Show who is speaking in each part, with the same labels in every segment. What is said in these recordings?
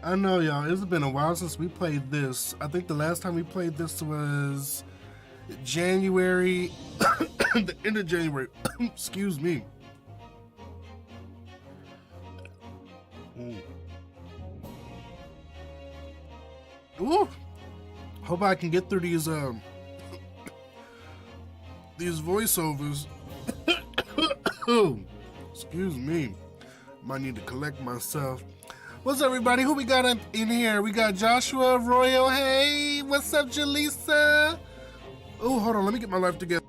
Speaker 1: I know, y'all. It's been a while since we played this. I think the last time we played this was January, the end of January. Excuse me. Ooh. Hope I can get through these voiceovers. Excuse me. Might need to collect myself. What's up, everybody? Who we got up in here? We got Joshua Royal. Hey, what's up, Jaleesa? Oh, hold on. Let me get my life together.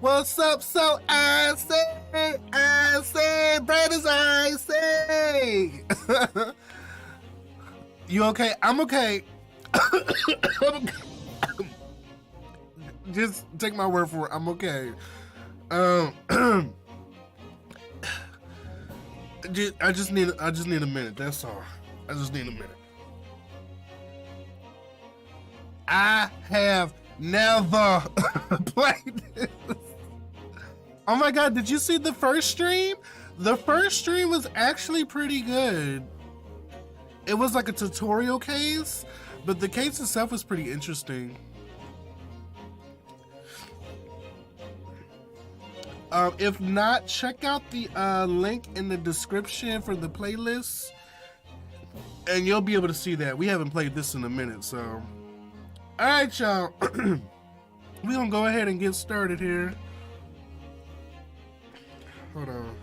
Speaker 1: What's up, so I say, Brent is I say. You okay? I'm okay. Just take my word for it. I'm okay. I just need a minute. That's all. I just need a minute. I have never played this. Oh my god, did you see the first stream? The first stream was actually pretty good. It was like a tutorial case, but the case itself was pretty interesting. If not, check out the link in the description for the playlist, and you'll be able to see that. We haven't played this in a minute, so. All right, y'all. We're gonna go ahead and get started here. Hold on.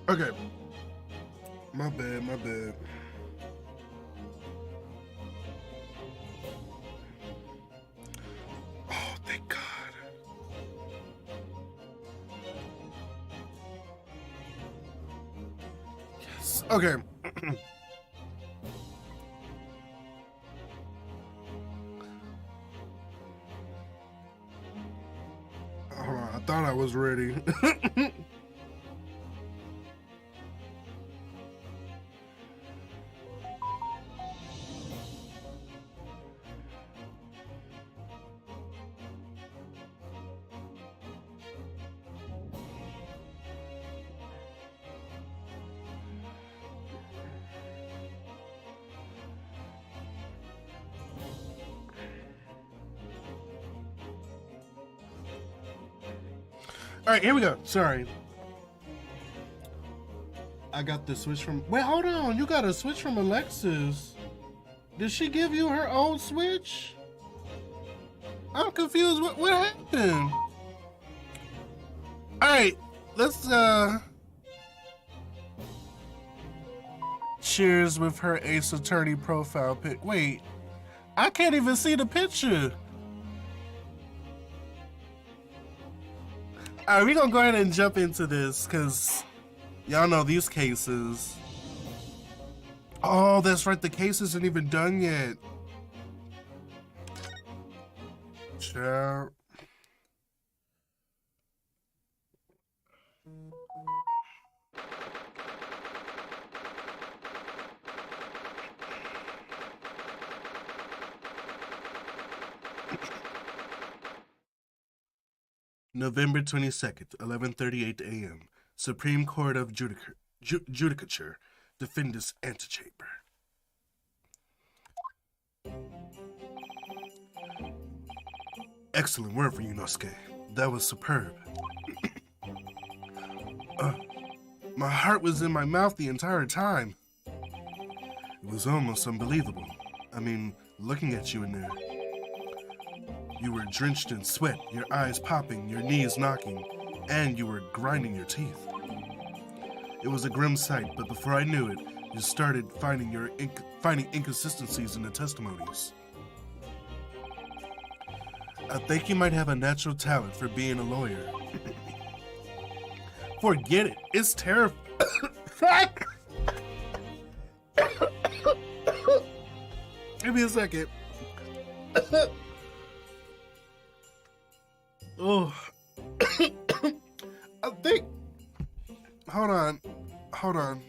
Speaker 1: Okay. My bad. Oh, thank God. Yes. Okay. Hold on, I thought I was ready. All right, here we go. Sorry. I got the switch from... Wait, hold on. You got a switch from Alexis. Did she give you her old switch? I'm confused. What happened? All right, let's... Cheers with her Ace Attorney profile pic. Wait, I can't even see the picture. All right, we're gonna go ahead and jump into this because y'all know these cases. Oh, that's right, the case isn't even done yet. Ciao. November 22nd, 11:38 a.m. Supreme Court of Judicature, Defendant's Antechamber. Excellent work for you, Nosuke. That was superb. My heart was in my mouth the entire time. It was almost unbelievable. I mean, looking at you in there. You were drenched in sweat, your eyes popping, your knees knocking, and you were grinding your teeth. It was a grim sight, but before I knew it, You started finding inconsistencies in the testimonies. I think you might have a natural talent for being a lawyer. Forget it. It's terrifying. Fuck! Give me a second. Oh. I think. Hold on. Hold on.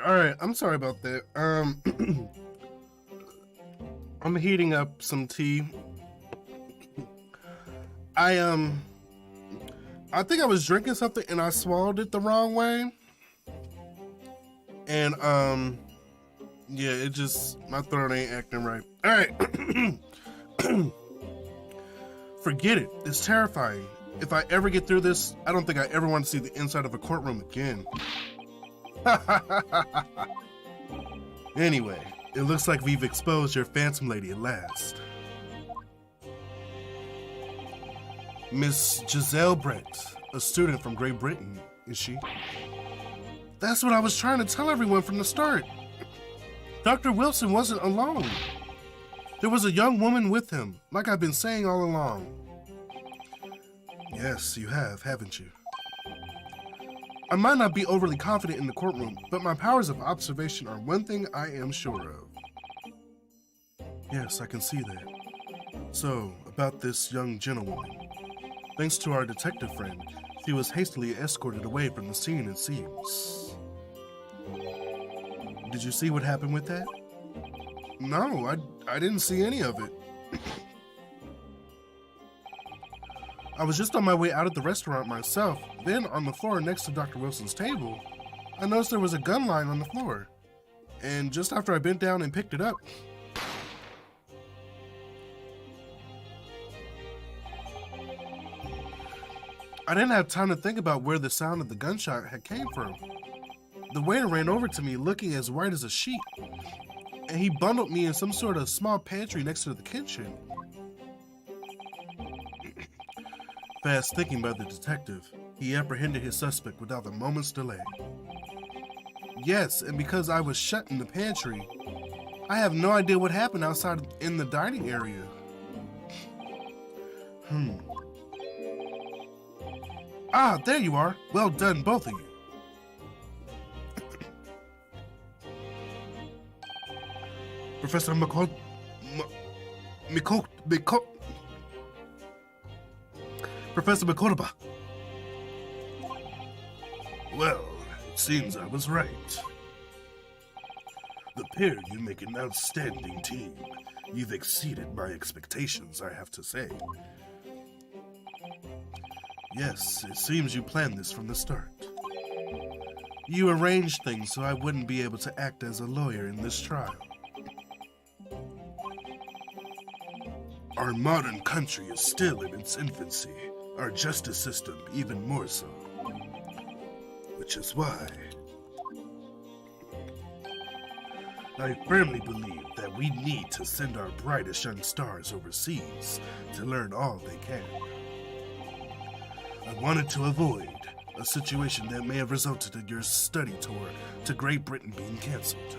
Speaker 1: All right, I'm sorry about that. I'm heating up some tea. I think I was drinking something and I swallowed it the wrong way. And yeah, it just, my throat ain't acting right. All right. Forget it. It's terrifying. If I ever get through this, I don't think I ever want to see the inside of a courtroom again. Anyway, it looks like we've exposed your phantom lady at last. Miss Giselle Brent, a student from Great Britain, is she? That's what I was trying to tell everyone from the start. Dr. Wilson wasn't alone. There was a young woman with him, like I've been saying all along. Yes, you have, haven't you? I might not be overly confident in the courtroom, but my powers of observation are one thing I am sure of. Yes, I can see that. So, about this young gentlewoman. Thanks to our detective friend, she was hastily escorted away from the scene, it seems. Did you see what happened with that? No, I didn't see any of it. I was just on my way out of the restaurant myself. Then, on the floor next to Dr. Wilson's table, I noticed there was a gun lying on the floor. And just after I bent down and picked it up, I didn't have time to think about where the sound of the gunshot had came from. The waiter ran over to me looking as white as a sheet, and he bundled me in some sort of small pantry next to the kitchen. Fast thinking by the detective, he apprehended his suspect without a moment's delay. Yes, and because I was shut in the pantry, I have no idea what happened outside in the dining area. Ah, there you are. Well done, both of you. Professor Professor Makotoba. Well, it seems I was right. The pair of you make an outstanding team. You've exceeded my expectations, I have to say. Yes, it seems you planned this from the start. You arranged things so I wouldn't be able to act as a lawyer in this trial. Our modern country is still in its infancy, our justice system even more so. which is why I firmly believe that we need to send our brightest young stars overseas to learn all they can. I wanted to avoid a situation that may have resulted in your study tour to Great Britain being cancelled.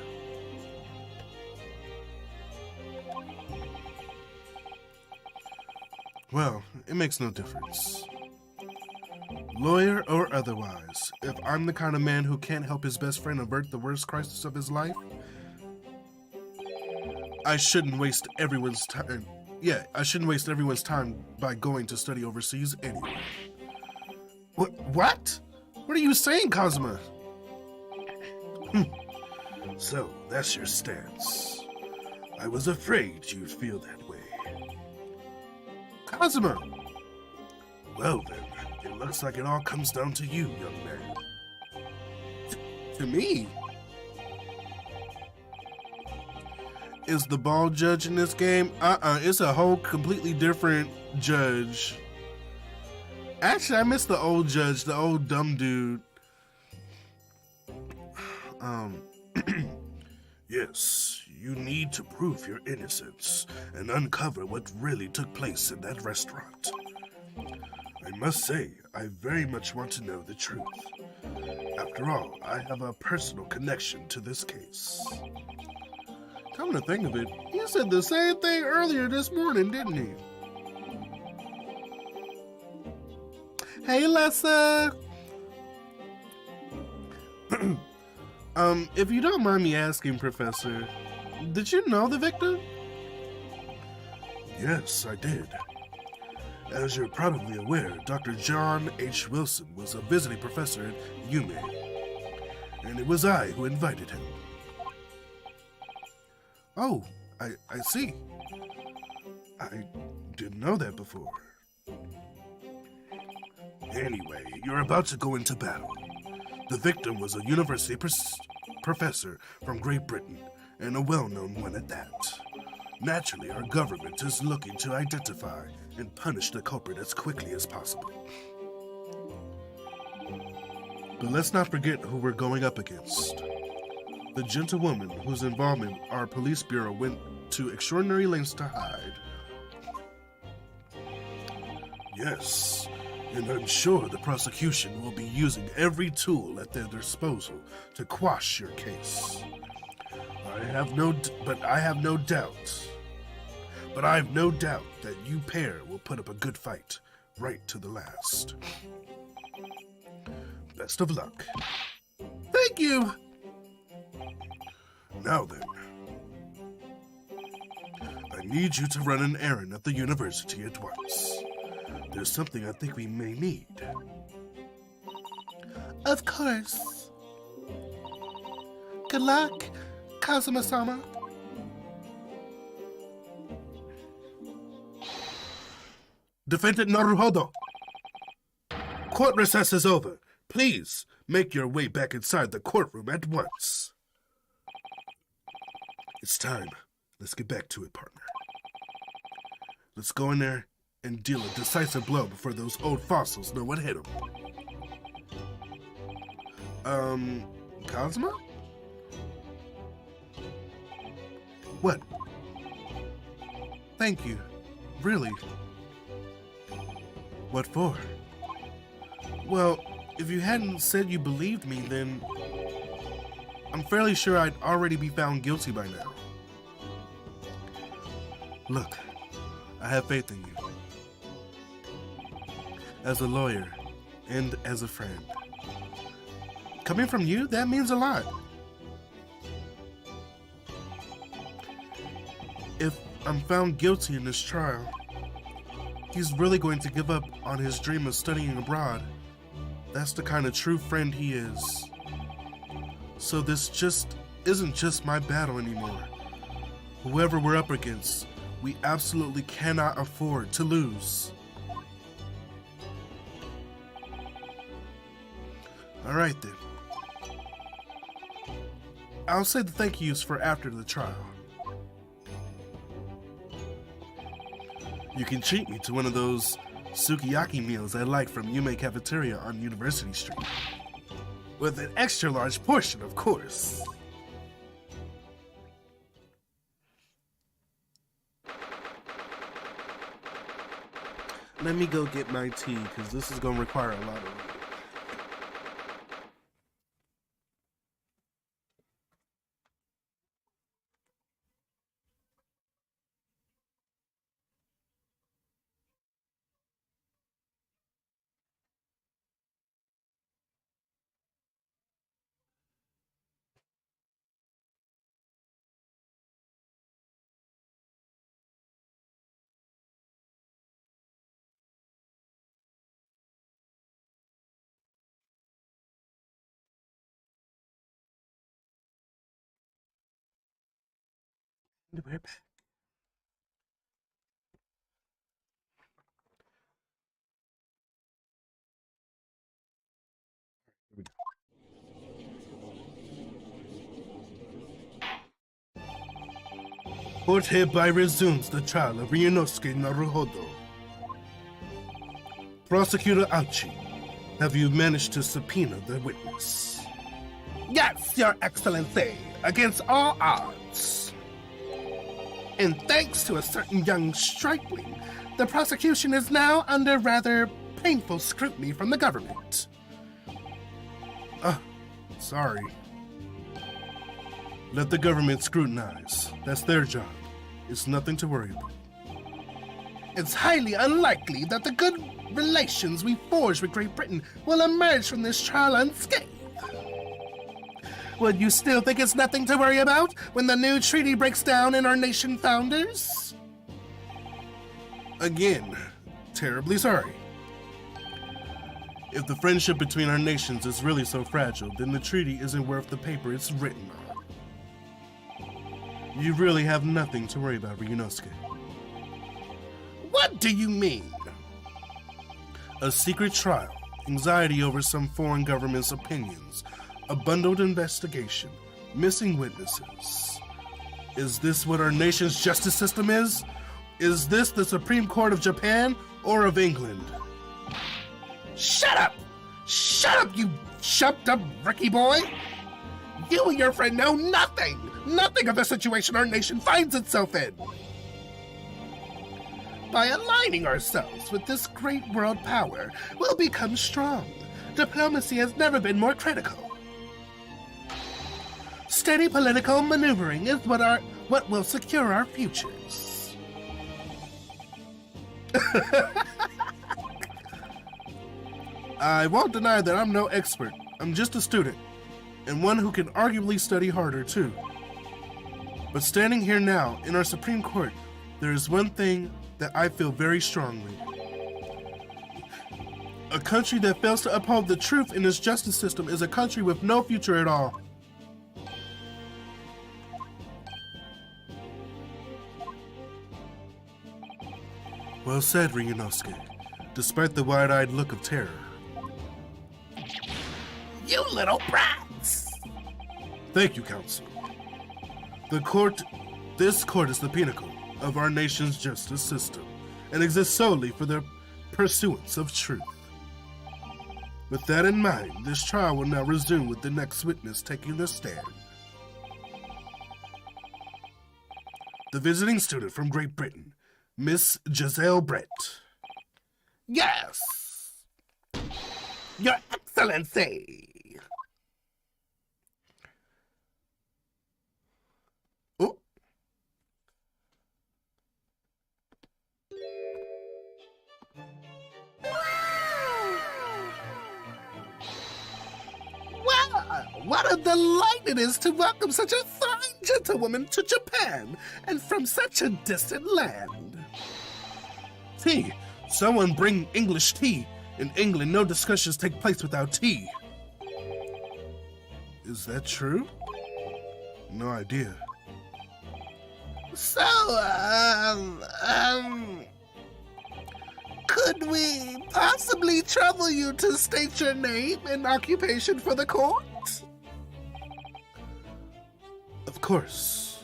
Speaker 1: Well, it makes no difference. Lawyer or otherwise, if I'm the kind of man who can't help his best friend avert the worst crisis of his life, I shouldn't waste everyone's time. Yeah, I shouldn't waste everyone's time by going to study overseas anyway. What? What are you saying, Cosima? So, that's your stance. I was afraid you'd feel that way. Cosima! Well then, it looks like it all comes down to you, young man. To me? Is the ball judge in this game? It's a whole completely different judge. Actually, I miss the old judge, the old dumb dude. Yes, you need to prove your innocence and uncover what really took place in that restaurant. I must say, I very much want to know the truth. After all, I have a personal connection to this case. Come to think of it, he said the same thing earlier this morning, didn't he? Hey, Lessa! If you don't mind me asking, Professor, did you know the victim? Yes, I did. As you're probably aware, Dr. John H. Wilson was a visiting professor at UMA, and it was I who invited him. Oh, I see. I didn't know that before. Anyway, you're about to go into battle. The victim was a university professor from Great Britain, and a well-known one at that. Naturally, our government is looking to identify and punish the culprit as quickly as possible. But let's not forget who we're going up against. The gentlewoman whose involvement our police bureau went to extraordinary lengths to hide. Yes, and I'm sure the prosecution will be using every tool at their disposal to quash your case. I have no doubt that you pair will put up a good fight right to the last. Best of luck. Thank you! Now then, I need you to run an errand at the university at once. There's something I think we may need. Of course. Good luck, Kazuma-sama. Defendant Naruhodo. Court recess is over. Please make your way back inside the courtroom at once. It's time. Let's get back to it, partner. Let's go in there and deal a decisive blow before those old fossils know what hit them. Cosmo? What? Thank you. Really? What for? Well, if you hadn't said you believed me, then I'm fairly sure I'd already be found guilty by now. Look, I have faith in you. As a lawyer and as a friend. Coming from you, that means a lot. If I'm found guilty in this trial, he's really going to give up on his dream of studying abroad. That's the kind of true friend he is. So this just isn't just my battle anymore. Whoever we're up against, we absolutely cannot afford to lose. Alright then. I'll say the thank yous for after the trial. You can treat me to one of those sukiyaki meals I like from Yume Cafeteria on University Street. With an extra large portion, of course. Let me go get my tea, because this is going to require a lot of reading. We're back. Court hereby resumes the trial of Ryunosuke Naruhodo. Prosecutor Auchi, have you managed to subpoena the witness? Yes, Your Excellency, against all odds. And thanks to a certain young stripling, the prosecution is now under rather painful scrutiny from the government. Sorry. Let the government scrutinize. That's their job. It's nothing to worry about. It's highly unlikely that the good relations we forged with Great Britain will emerge from this trial unscathed. Would you still think it's nothing to worry about when the new treaty breaks down in our nation founders? Again, terribly sorry. If the friendship between our nations is really so fragile, then the treaty isn't worth the paper it's written on. You really have nothing to worry about, Ryunosuke. What do you mean? A secret trial, anxiety over some foreign government's opinions, a bundled investigation, missing witnesses. Is this what our nation's justice system is? Is this the Supreme Court of Japan or of England? Shut up! Shut up, you shoved-up Ricky boy! You and your friend know nothing! Nothing of the situation our nation finds itself in! By aligning ourselves with this great world power, we'll become strong. Diplomacy has never been more critical. Steady political maneuvering is what will secure our futures. I won't deny that I'm no expert. I'm just a student, and one who can arguably study harder, too. But standing here now, in our Supreme Court, there is one thing that I feel very strongly. A country that fails to uphold the truth in its justice system is a country with no future at all. Well said, Ryunosuke, despite the wide-eyed look of terror. You little brats! Thank you, Counsel. This court is the pinnacle of our nation's justice system and exists solely for the pursuance of truth. With that in mind, this trial will now resume with the next witness taking the stand. The visiting student from Great Britain, Miss Giselle Brent. Yes! Your Excellency! Oh. What a delight it is to welcome such a fine gentlewoman to Japan, and from such a distant land. Tea. Someone bring English tea. In England, no discussions take place without tea. Is that true? No idea. So, could we possibly trouble you to state your name and occupation for the court? Of course.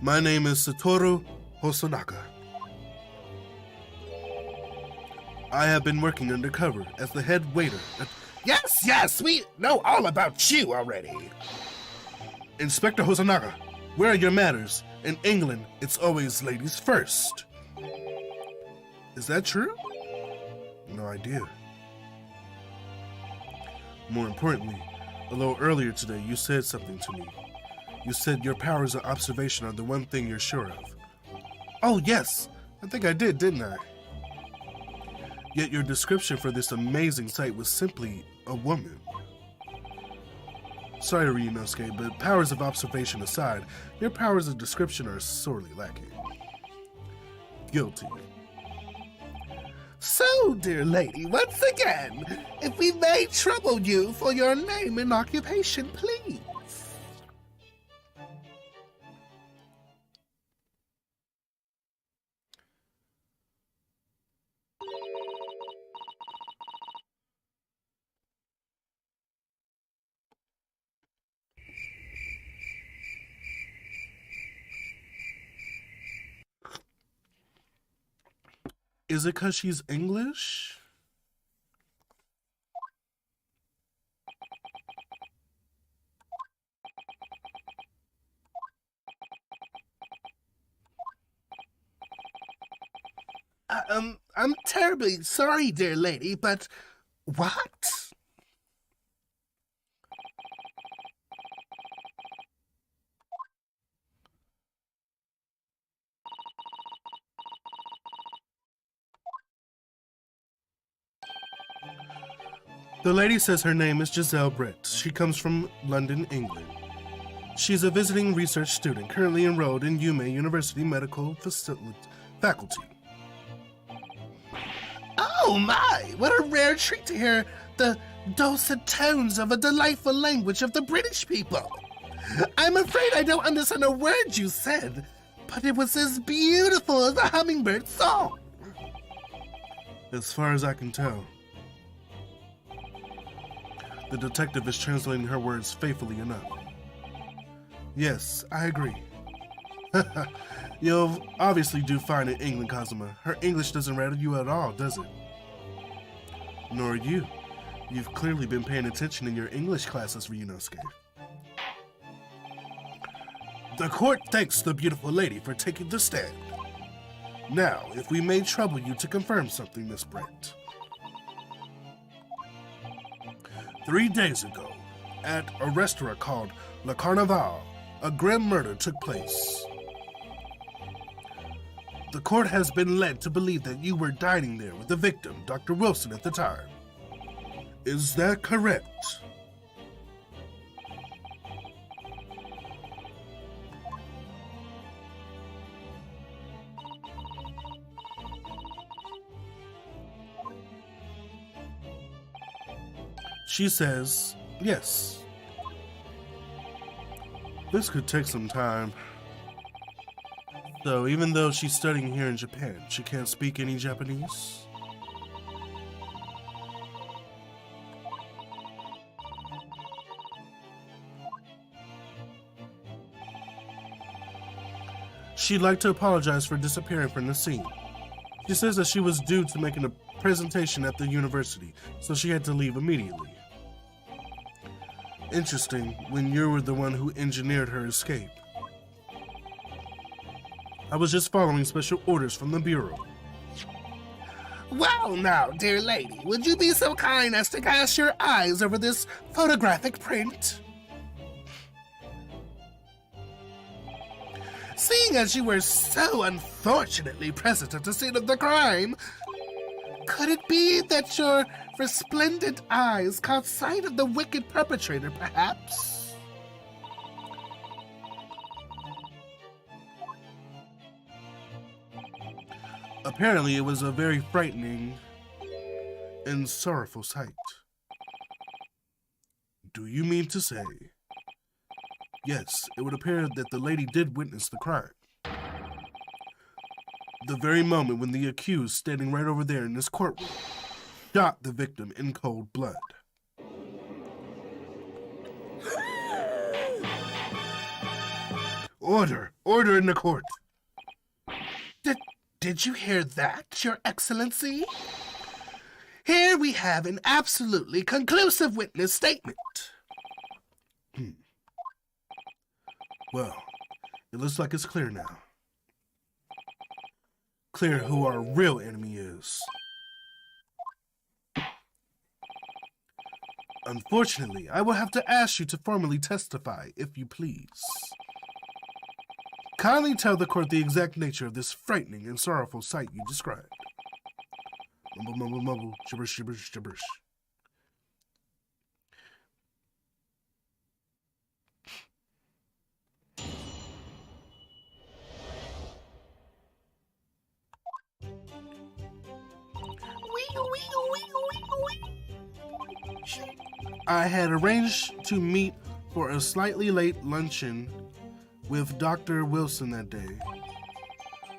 Speaker 1: My name is Satoru Hosonaga. I have been working undercover as the head waiter at Yes, we know all about you already. Inspector Hosonaga, where are your manners? In England, it's always ladies first. Is that true? No idea. More importantly, a little earlier today, you said something to me. You said your powers of observation are the one thing you're sure of. Oh, yes. I think I did, didn't I? Yet your description for this amazing sight was simply a woman. Sorry, Ryunosuke, but powers of observation aside, your powers of description are sorely lacking. Guilty. So, dear lady, once again, if we may trouble you for your name and occupation, please. Is it 'cause she's English? I'm terribly sorry, dear lady, but what? The lady says her name is Giselle Brent. She comes from London, England. She's a visiting research student, currently enrolled in Yume University Medical Faculty. Oh my, what a rare treat to hear the dulcet tones of a delightful language of the British people. I'm afraid I don't understand a word you said, but it was as beautiful as a hummingbird's song. As far as I can tell. The detective is translating her words faithfully enough. Yes, I agree. You'll obviously do fine in England, Kazuma. Her English doesn't rattle you at all, does it? Nor you. You've clearly been paying attention in your English classes, Ryunosuke. The court thanks the beautiful lady for taking the stand. Now, if we may trouble you to confirm something, Miss Brent. 3 days ago, at a restaurant called Le Carnaval, a grim murder took place. The court has been led to believe that you were dining there with the victim, Dr. Wilson, at the time. Is that correct? She says, yes. This could take some time. So even though she's studying here in Japan, she can't speak any Japanese? She'd like to apologize for disappearing from the scene. She says that she was due to making a presentation at the university, so she had to leave immediately. Interesting, when you were the one who engineered her escape. I was just following special orders from the Bureau. Well now, dear lady, would you be so kind as to cast your eyes over this photographic print? Seeing as you were so unfortunately present at the scene of the crime, could it be that your resplendent eyes caught sight of the wicked perpetrator, perhaps? Apparently, it was a very frightening and sorrowful sight. Do you mean to say? Yes, it would appear that the lady did witness the crime. The very moment when the accused, standing right over there in this courtroom, shot the victim in cold blood. Order! Order in the court! Did you hear that, Your Excellency? Here we have an absolutely conclusive witness statement. Well, it looks like it's clear now. Clear who our real enemy is. Unfortunately, I will have to ask you to formally testify, if you please. Kindly tell the court the exact nature of this frightening and sorrowful sight you described. Mumble, mumble, mumble, gibberish, gibberish, gibberish. I had arranged to meet for a slightly late luncheon with Dr. Wilson that day.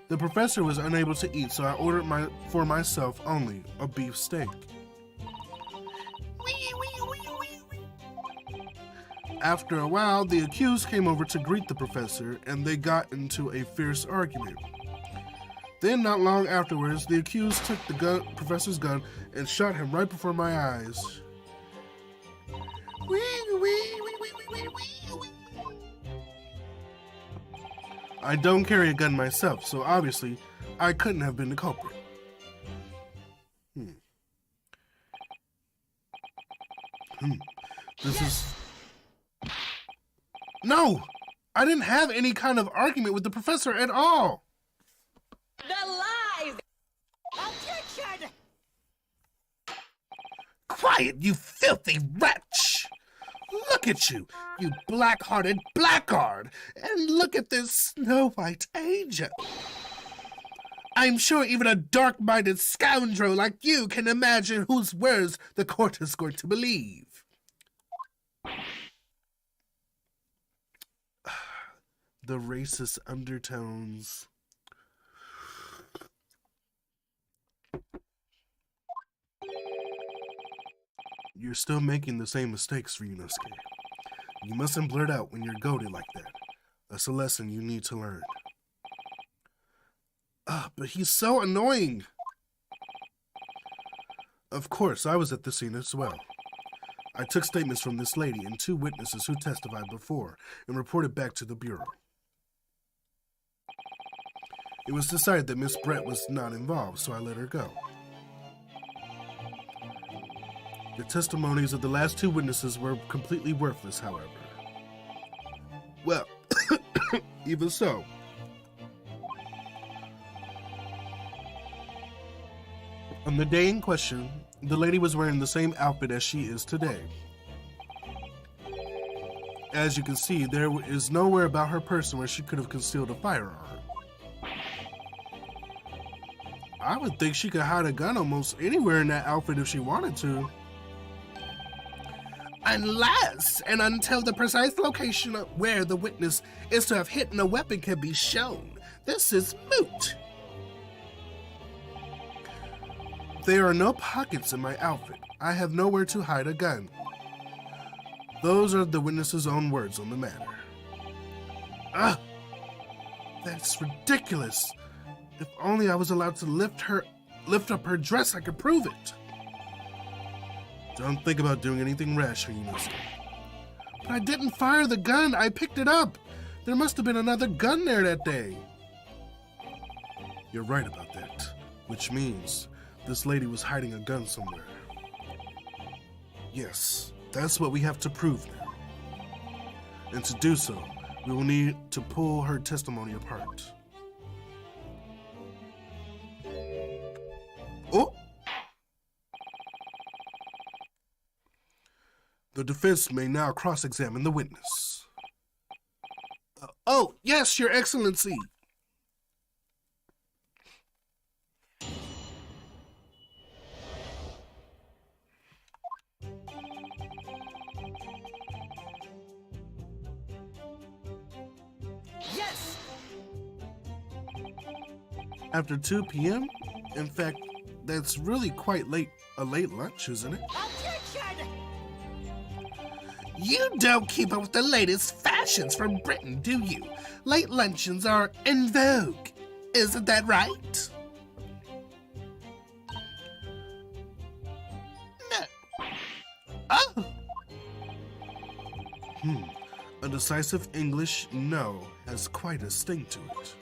Speaker 1: The professor was unable to eat, so I ordered for myself only a beef steak. After a while, the accused came over to greet the professor, and they got into a fierce argument. Then, not long afterwards, the accused took the professor's gun and shot him right before my eyes. I don't carry a gun myself, so obviously I couldn't have been the culprit. This is... No! I didn't have any kind of argument with the professor at all!
Speaker 2: The lies! Objection!
Speaker 1: Quiet, you filthy wretch! Look at you, you black-hearted blackguard! And look at this snow-white angel! I'm sure even a dark-minded scoundrel like you can imagine whose words the court is going to believe. The racist undertones. You're still making the same mistakes, Ryunosuke. You mustn't blurt out when you're goaded like that. That's a lesson you need to learn. But he's so annoying. Of course, I was at the scene as well. I took statements from this lady and 2 witnesses who testified before and reported back to the Bureau. It was decided that Miss Brent was not involved, so I let her go. The testimonies of the last 2 witnesses were completely worthless, however. Well, even so. On the day in question, the lady was wearing the same outfit as she is today. As you can see, there is nowhere about her person where she could have concealed a firearm. I would think she could hide a gun almost anywhere in that outfit if she wanted to. Unless and until the precise location of where the witness is to have hidden a weapon can be shown, this is moot. There are no pockets in my outfit. I have nowhere to hide a gun. Those are the witness's own words on the matter. That's ridiculous. If only I was allowed to lift up her dress, I could prove it. Don't think about doing anything rash, Ryunosuke. But I didn't fire the gun. I picked it up. There must have been another gun there that day. You're right about that, which means this lady was hiding a gun somewhere. Yes, that's what we have to prove now. And to do so, we will need to pull her testimony apart. Oh! The defense may now cross-examine the witness. Oh, yes, Your Excellency!
Speaker 2: Yes!
Speaker 1: After 2 p.m.? In fact, that's really quite late. A late lunch, isn't it?
Speaker 2: Objection!
Speaker 1: You don't keep up with the latest fashions from Britain, do you? Late luncheons are in vogue. Isn't that right? A decisive English no has quite a sting to it.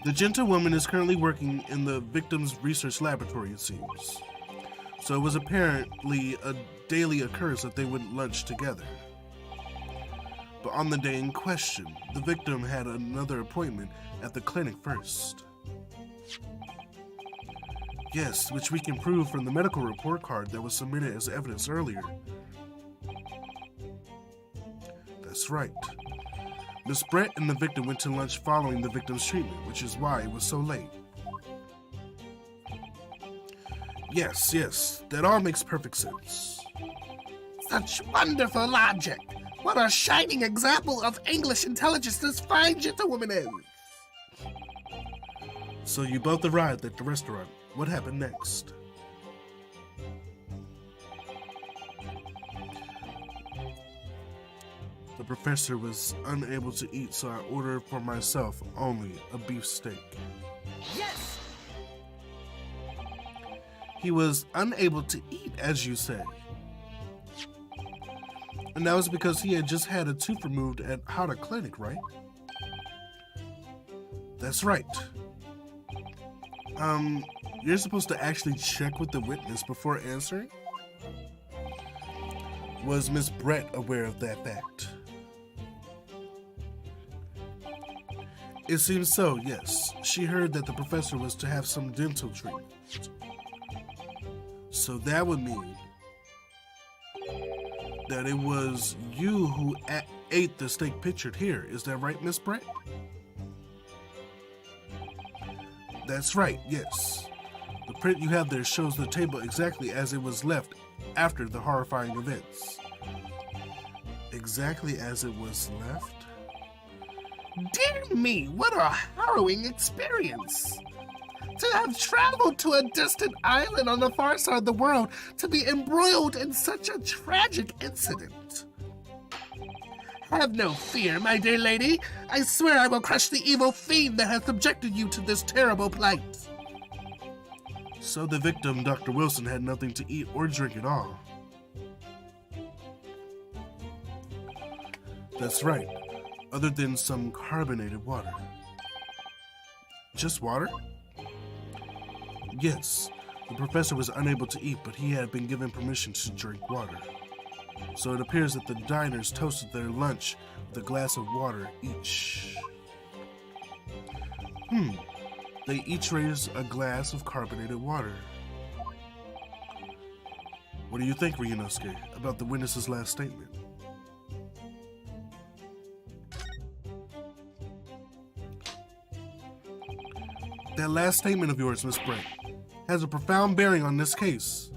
Speaker 1: The gentlewoman is currently working in the victim's research laboratory, it seems. So it was apparently a daily occurrence that they would lunch together. But on the day in question, the victim had another appointment at the clinic first. Yes, which we can prove from the medical report card that was submitted as evidence earlier. That's right. Miss Brent and the victim went to lunch following the victim's treatment, which is why it was so late. Yes, that all makes perfect sense.
Speaker 3: Such wonderful logic. What a shining example of English intelligence this fine gentlewoman is.
Speaker 1: So you both arrived at the restaurant. What happened next? The professor was unable to eat, so I ordered for myself only a beef steak.
Speaker 2: Yes!
Speaker 1: He was unable to eat, as you say. And that was because he had just had a tooth removed at Hada Clinic, right? That's right. You're supposed to actually check with the witness before answering? Was Miss Brett aware of that fact? It seems so, yes. She heard that the professor was to have some dental treatment. So that would mean that it was you who ate the steak pictured here. Is that right, Miss Brett? That's right, yes. The print you have there shows the table exactly as it was left after the horrifying events. Exactly as it was left?
Speaker 3: Dear me, what a harrowing experience. To have traveled to a distant island on the far side of the world to be embroiled in such a tragic incident. Have no fear, my dear lady. I swear I will crush the evil fiend that has subjected you to this terrible plight.
Speaker 1: So the victim, Dr. Wilson, had nothing to eat or drink at all. That's right, other than some carbonated water. Just water? Yes, the professor was unable to eat, but he had been given permission to drink water. So it appears that the diners toasted their lunch with a glass of water each. They each raised a glass of carbonated water. What do you think, Ryunosuke, about the witness's last statement? That last statement of yours, Miss Brent, has a profound bearing on this case.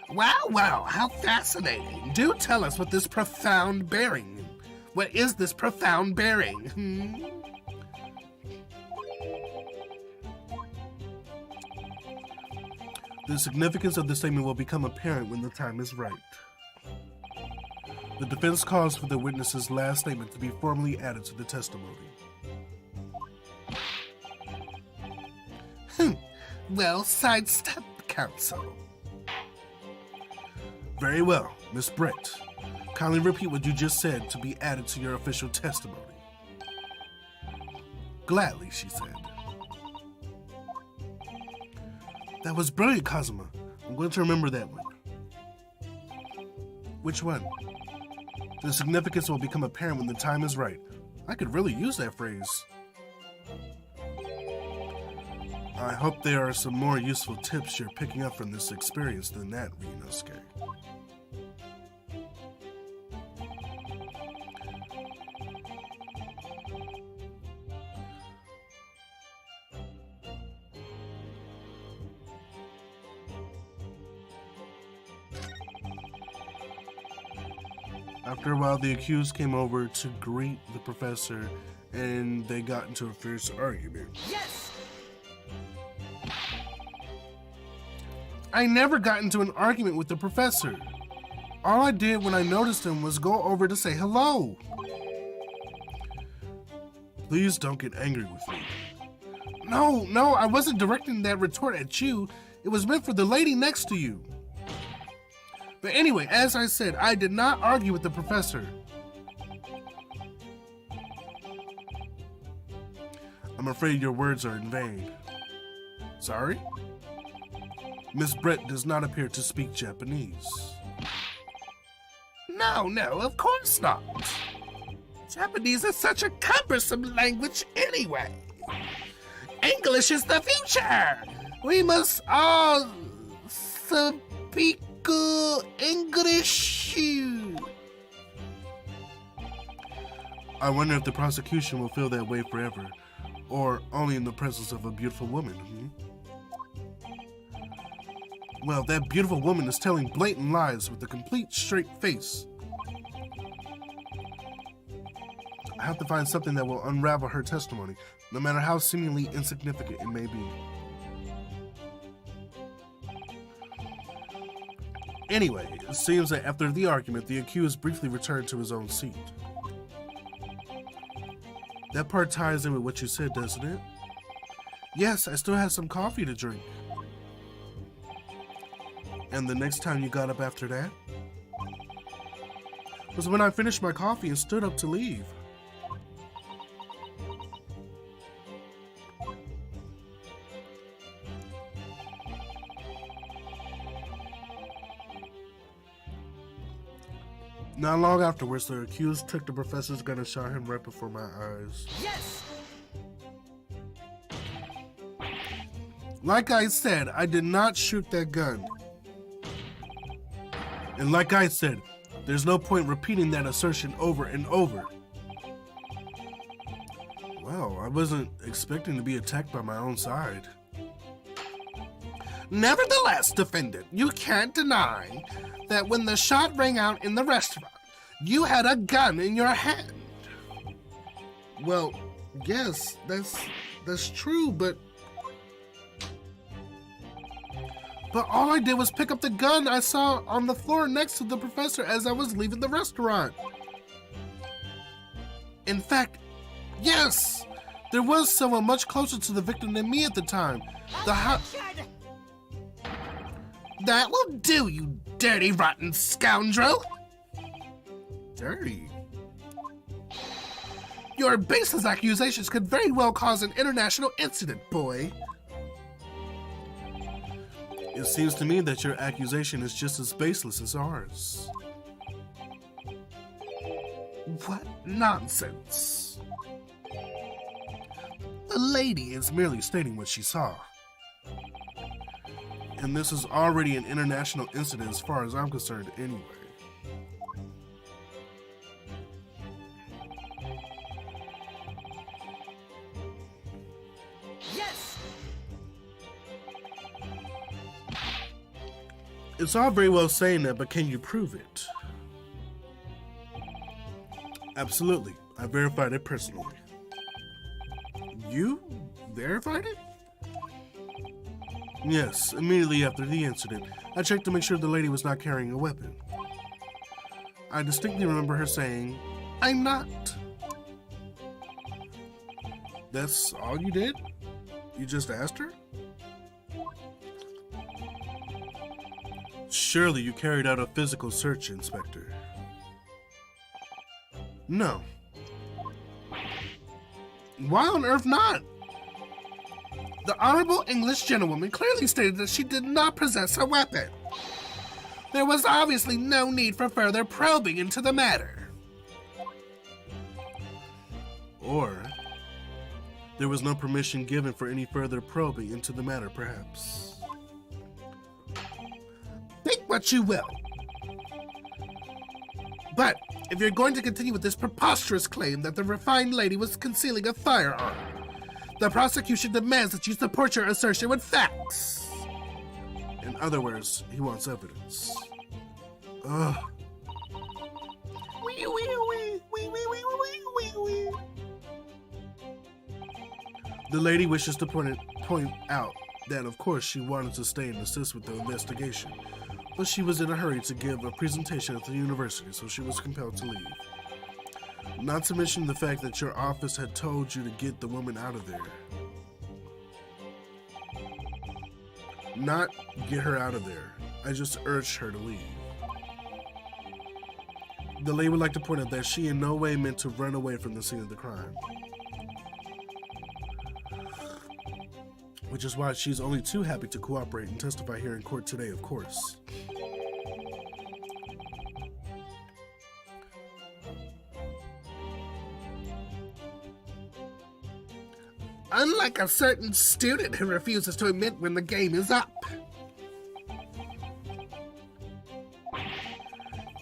Speaker 3: Wow, how fascinating. Do tell us what is this profound bearing?
Speaker 1: The significance of the statement will become apparent when the time is right. The defense calls for the witness's last statement to be formally added to the testimony.
Speaker 3: Well, sidestep, counsel.
Speaker 1: Very well, Miss Brent. Kindly repeat what you just said to be added to your official testimony. Gladly, she said. That was brilliant, Kazuma. I'm going to remember that one. Which one? The significance will become apparent when the time is right. I could really use that phrase. I hope there are some more useful tips you're picking up from this experience than that, Ryunosuke. After a while, the accused came over to greet the professor, and they got into a fierce argument.
Speaker 2: Yes!
Speaker 1: I never got into an argument with the professor. All I did when I noticed him was go over to say hello. Please don't get angry with me. No, I wasn't directing that retort at you. It was meant for the lady next to you. But anyway, as I said, I did not argue with the professor. I'm afraid your words are in vain. Sorry? Miss Brent does not appear to speak Japanese.
Speaker 3: No, of course not. Japanese is such a cumbersome language anyway. English is the future. We must all speak English.
Speaker 1: I wonder if the prosecution will feel that way forever, or only in the presence of a beautiful woman. Well, that beautiful woman is telling blatant lies with a complete straight face. I have to find something that will unravel her testimony, no matter how seemingly insignificant it may be. Anyway, it seems that after the argument, the accused briefly returned to his own seat. That part ties in with what you said, doesn't it? Yes, I still have some coffee to drink. And the next time you got up after that? Was when I finished my coffee and stood up to leave. Not long afterwards, the accused took the professor's gun and shot him right before my eyes.
Speaker 2: Yes!
Speaker 1: Like I said, I did not shoot that gun. And like I said, there's no point repeating that assertion over and over. Well, I wasn't expecting to be attacked by my own side.
Speaker 3: Nevertheless, defendant, you can't deny that when the shot rang out in the restaurant, you had a gun in your hand.
Speaker 1: Well, yes, that's true, but all I did was pick up the gun I saw on the floor next to the professor as I was leaving the restaurant. In fact, yes, there was someone much closer to the victim than me at the time.
Speaker 2: Objection!
Speaker 3: That will do, you dirty, rotten scoundrel.
Speaker 1: Dirty?
Speaker 3: Your baseless accusations could very well cause an international incident, boy.
Speaker 1: It seems to me that your accusation is just as baseless as ours.
Speaker 3: What nonsense.
Speaker 1: The lady is merely stating what she saw. And this is already an international incident as far as I'm concerned anyway.
Speaker 2: Yes!
Speaker 1: It's all very well saying that, but can you prove it? Absolutely. I verified it personally. You verified it? Yes, immediately after the incident, I checked to make sure the lady was not carrying a weapon. I distinctly remember her saying, "I'm not." That's all you did? You just asked her? Surely you carried out a physical search, Inspector. No.
Speaker 3: Why on earth not? The honorable English gentlewoman clearly stated that she did not possess a weapon. There was obviously no need for further probing into the matter.
Speaker 1: Or there was no permission given for any further probing into the matter, perhaps.
Speaker 3: Think what you will. But if you're going to continue with this preposterous claim that the refined lady was concealing a firearm, the prosecution demands that you support your assertion with facts.
Speaker 1: In other words, he wants evidence. Ugh. The lady wishes to point out that, of course, she wanted to stay and assist with the investigation, but she was in a hurry to give a presentation at the university, so she was compelled to leave. Not to mention the fact that your office had told you to get the woman out of there. Not get her out of there. I just urged her to leave. The lady would like to point out that she in no way meant to run away from the scene of the crime. Which is why she's only too happy to cooperate and testify here in court today, of course.
Speaker 3: Unlike a certain student who refuses to admit when the game is up.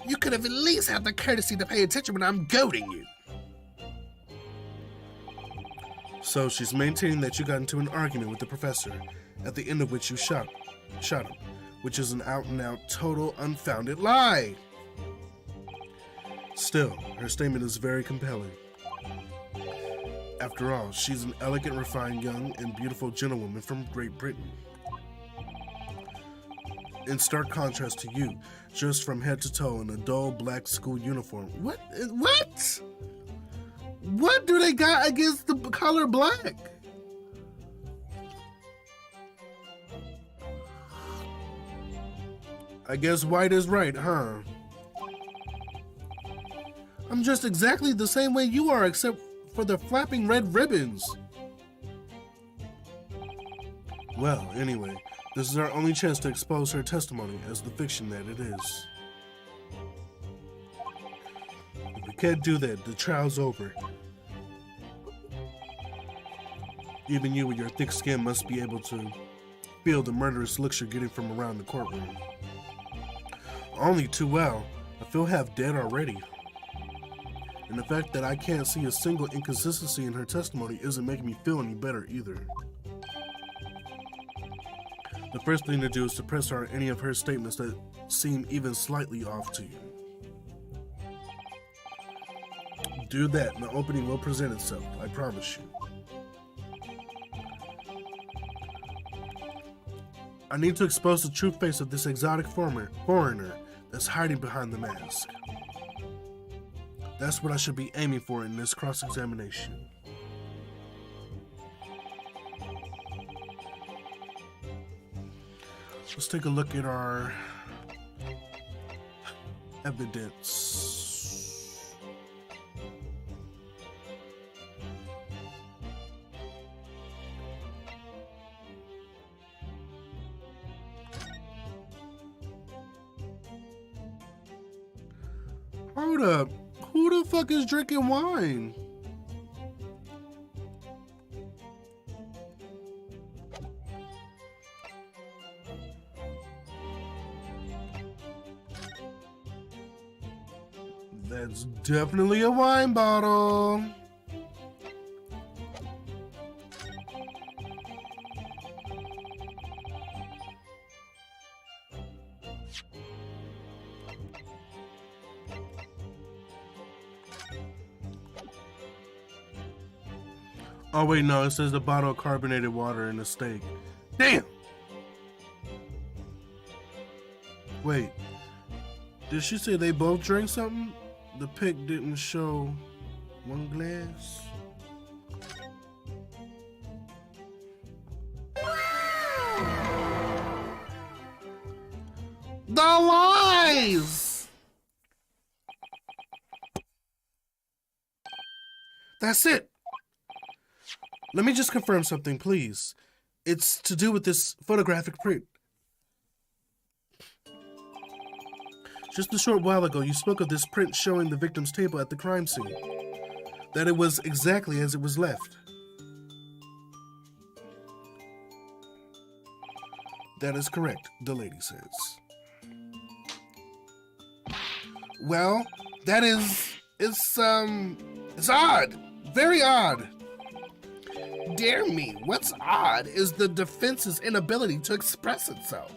Speaker 3: You could have at least had the courtesy to pay attention when I'm goading you.
Speaker 1: So she's maintaining that you got into an argument with the professor, at the end of which you shot him, which is an out-and-out, total, unfounded lie. Still, her statement is very compelling. After all, she's an elegant, refined, young, and beautiful gentlewoman from Great Britain. In stark contrast to you, dressed from head to toe in a dull black school uniform.
Speaker 3: What? What do they got against the color black?
Speaker 1: I guess white is right, huh?
Speaker 3: I'm dressed exactly the same way you are, except for the flapping red ribbons.
Speaker 1: Well, anyway, this is our only chance to expose her testimony as the fiction that it is. If we can't do that, the trial's over. Even you with your thick skin must be able to feel the murderous looks you're getting from around the courtroom. Only too well. I feel half dead already. And the fact that I can't see a single inconsistency in her testimony isn't making me feel any better either. The first thing to do is to press her on any of her statements that seem even slightly off to you. Do that and the opening will present itself, I promise you. I need to expose the true face of this exotic foreigner that's hiding behind the mask. That's what I should be aiming for in this cross-examination. Let's take a look at our evidence. Hold up. Who the fuck is drinking wine? That's definitely a wine bottle. Oh wait, no, it says the bottle of carbonated water and a steak. Damn! Wait, did she say they both drank something? The pic didn't show one glass.
Speaker 3: The lies!
Speaker 1: That's it. Let me just confirm something, please. It's to do with this photographic print. Just a short while ago, you spoke of this print showing the victim's table at the crime scene. That it was exactly as it was left. That is correct, the lady says.
Speaker 3: Well, that is, it's odd. Very odd. Dear me, what's odd is the defense's inability to express itself.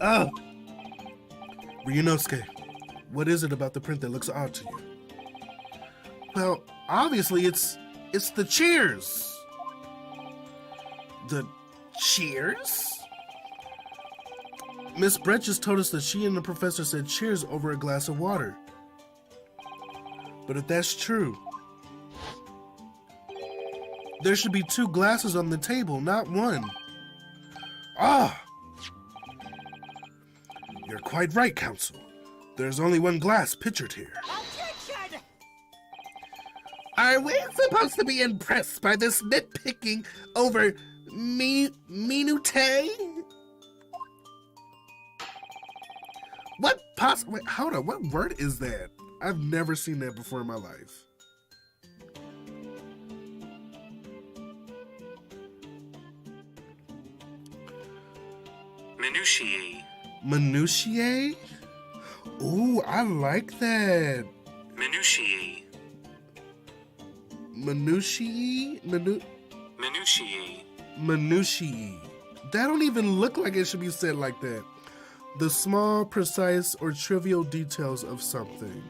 Speaker 1: Oh! Ryunosuke, what is it about the print that looks odd to you?
Speaker 3: Well, obviously it's the cheers.
Speaker 1: The
Speaker 3: Cheers?
Speaker 1: Miss Brent just told us that she and the professor said cheers over a glass of water. But if that's true, there should be 2 glasses on the table, not 1. Ah! You're quite right, counsel. There's only one glass pictured here.
Speaker 2: Objection!
Speaker 3: Are we supposed to be impressed by this nitpicking over minutiae? What
Speaker 1: Wait, hold on. What word is that? I've never seen that before in my life.
Speaker 4: Minutiae.
Speaker 1: Minutiae? Ooh, I like that.
Speaker 4: Minutiae.
Speaker 1: Minutiae?
Speaker 4: Minutiae.
Speaker 1: Minutiae. That don't even look like it should be said like that. The small, precise, or trivial details of something.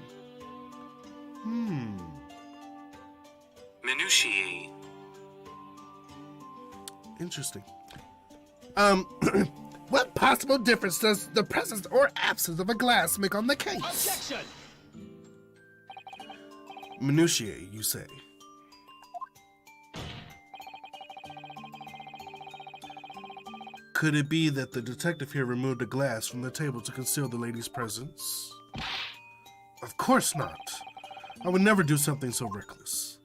Speaker 4: Minutiae.
Speaker 1: Interesting.
Speaker 3: What possible difference does the presence or absence of a glass make on the case?
Speaker 2: Objection!
Speaker 1: Minutiae, you say. Could it be that the detective here removed a glass from the table to conceal the lady's presence? Of course not. I would never do something so reckless.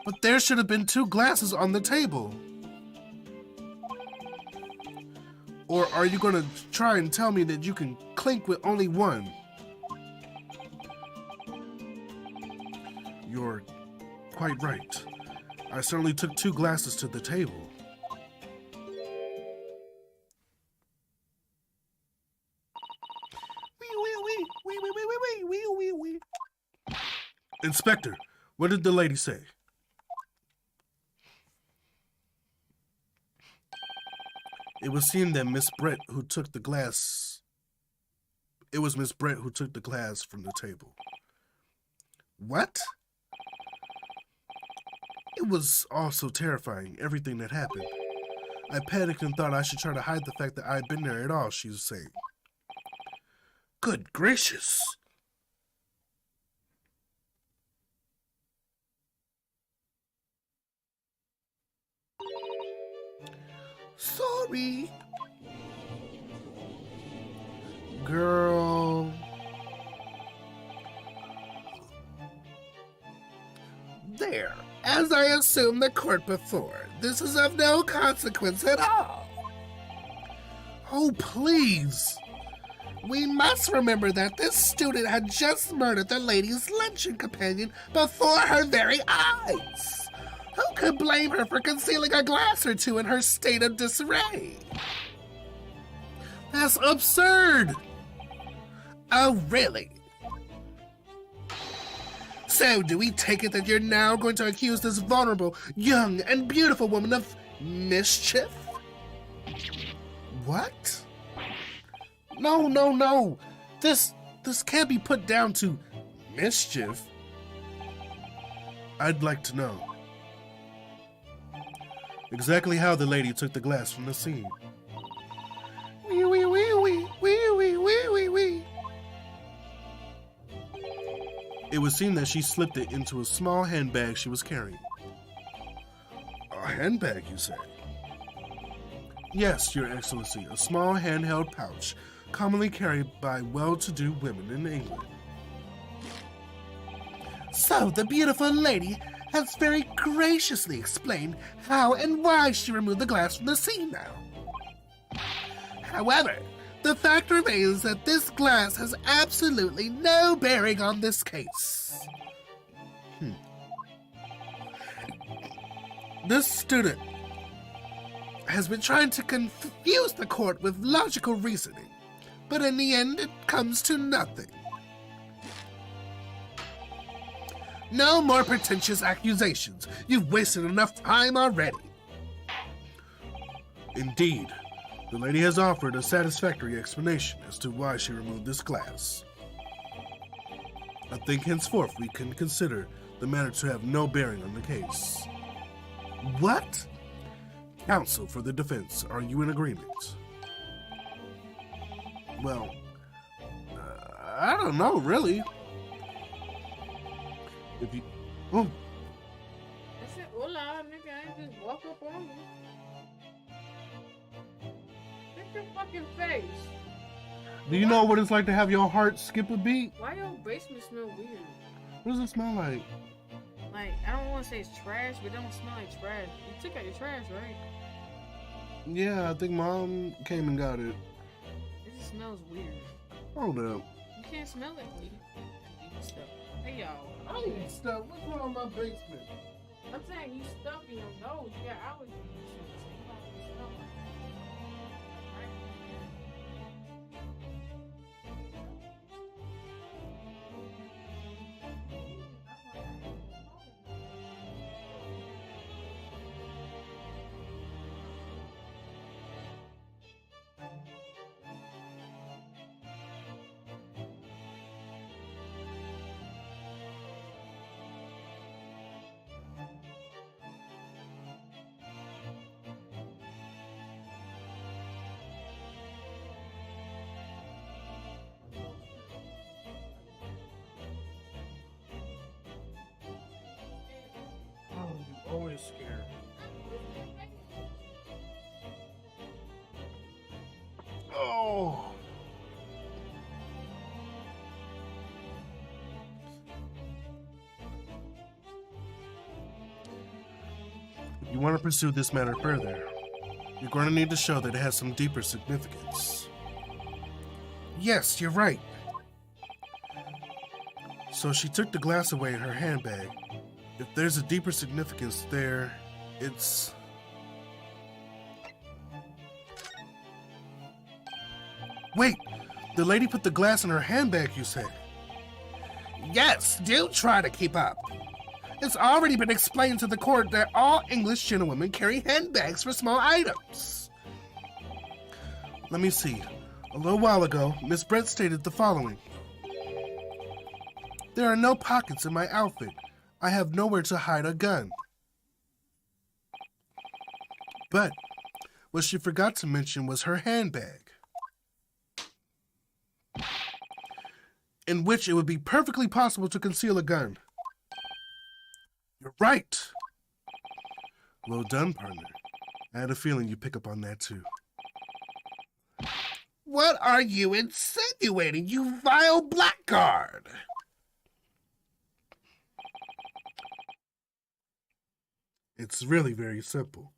Speaker 1: But there should have been 2 glasses on the table. Or are you going to try and tell me that you can clink with only one? You're quite right. I certainly took 2 glasses to the table. Inspector, what did the lady say? It was seen that Miss Brent who took the glass. It was Miss Brent who took the glass from the table. What? It was all so terrifying, everything that happened. I panicked and thought I should try to hide the fact that I had been there at all, she was saying. Good gracious.
Speaker 3: Sorry.
Speaker 1: Girl.
Speaker 3: There. As I assumed the court before, this is of no consequence at all.
Speaker 1: Oh, please.
Speaker 3: We must remember that this student had just murdered the lady's luncheon companion before her very eyes. Who could blame her for concealing a glass or 2 in her state of disarray?
Speaker 1: That's absurd.
Speaker 3: Oh, really? So, do we take it that you're now going to accuse this vulnerable, young, and beautiful woman of mischief?
Speaker 1: What? No. This can't be put down to mischief. I'd like to know exactly how the lady took the glass from the scene. It was seen that she slipped it into a small handbag she was carrying. A handbag, you say? Yes, Your Excellency, a small handheld pouch commonly carried by well-to-do women in England.
Speaker 3: So the beautiful lady has very graciously explained how and why she removed the glass from the scene now. However, the fact remains that this glass has absolutely no bearing on this case. This student has been trying to confuse the court with logical reasoning, but in the end it comes to nothing. No more pretentious accusations. You've wasted enough time already.
Speaker 1: Indeed, the lady has offered a satisfactory explanation as to why she removed this glass. I think henceforth we can consider the matter to have no bearing on the case.
Speaker 3: What?
Speaker 1: Counsel for the defense, are you in agreement?
Speaker 3: Well, I don't know, really.
Speaker 1: If you... Oh,
Speaker 5: I said, hola, nigga, I ain't just walk up on you. Fix your fucking face.
Speaker 1: Do you know what it's like to have your heart skip a beat?
Speaker 5: Why your basement smell weird?
Speaker 1: What does it smell like?
Speaker 5: Like, I don't want to say it's trash, but it don't smell like trash. You took out your trash, right?
Speaker 1: Yeah, I think Mom came and got it.
Speaker 5: It just smells weird.
Speaker 1: Hold up.
Speaker 5: You can't smell it. You eat stuff. Hey, y'all.
Speaker 1: I eat stuff. What's wrong with my basement?
Speaker 5: I'm saying you stuff in your nose. You got allergies. You shouldn't say about this stuff. Right?
Speaker 1: Oh, you always scared. Oh. If you want to pursue this matter further, you're going to need to show that it has some deeper significance. Yes, you're right. So she took the glass away in her handbag. If there's a deeper significance there, it's... Wait! The lady put the glass in her handbag, you said?
Speaker 3: Yes, do try to keep up. It's already been explained to the court that all English gentlewomen carry handbags for small items.
Speaker 1: Let me see. A little while ago, Miss Brent stated the following. There are no pockets in my outfit. I have nowhere to hide a gun. But what she forgot to mention was her handbag, in which it would be perfectly possible to conceal a gun. You're right. Well done, partner. I had a feeling you'd pick up on that too.
Speaker 3: What are you insinuating, you vile blackguard?
Speaker 1: It's really very simple.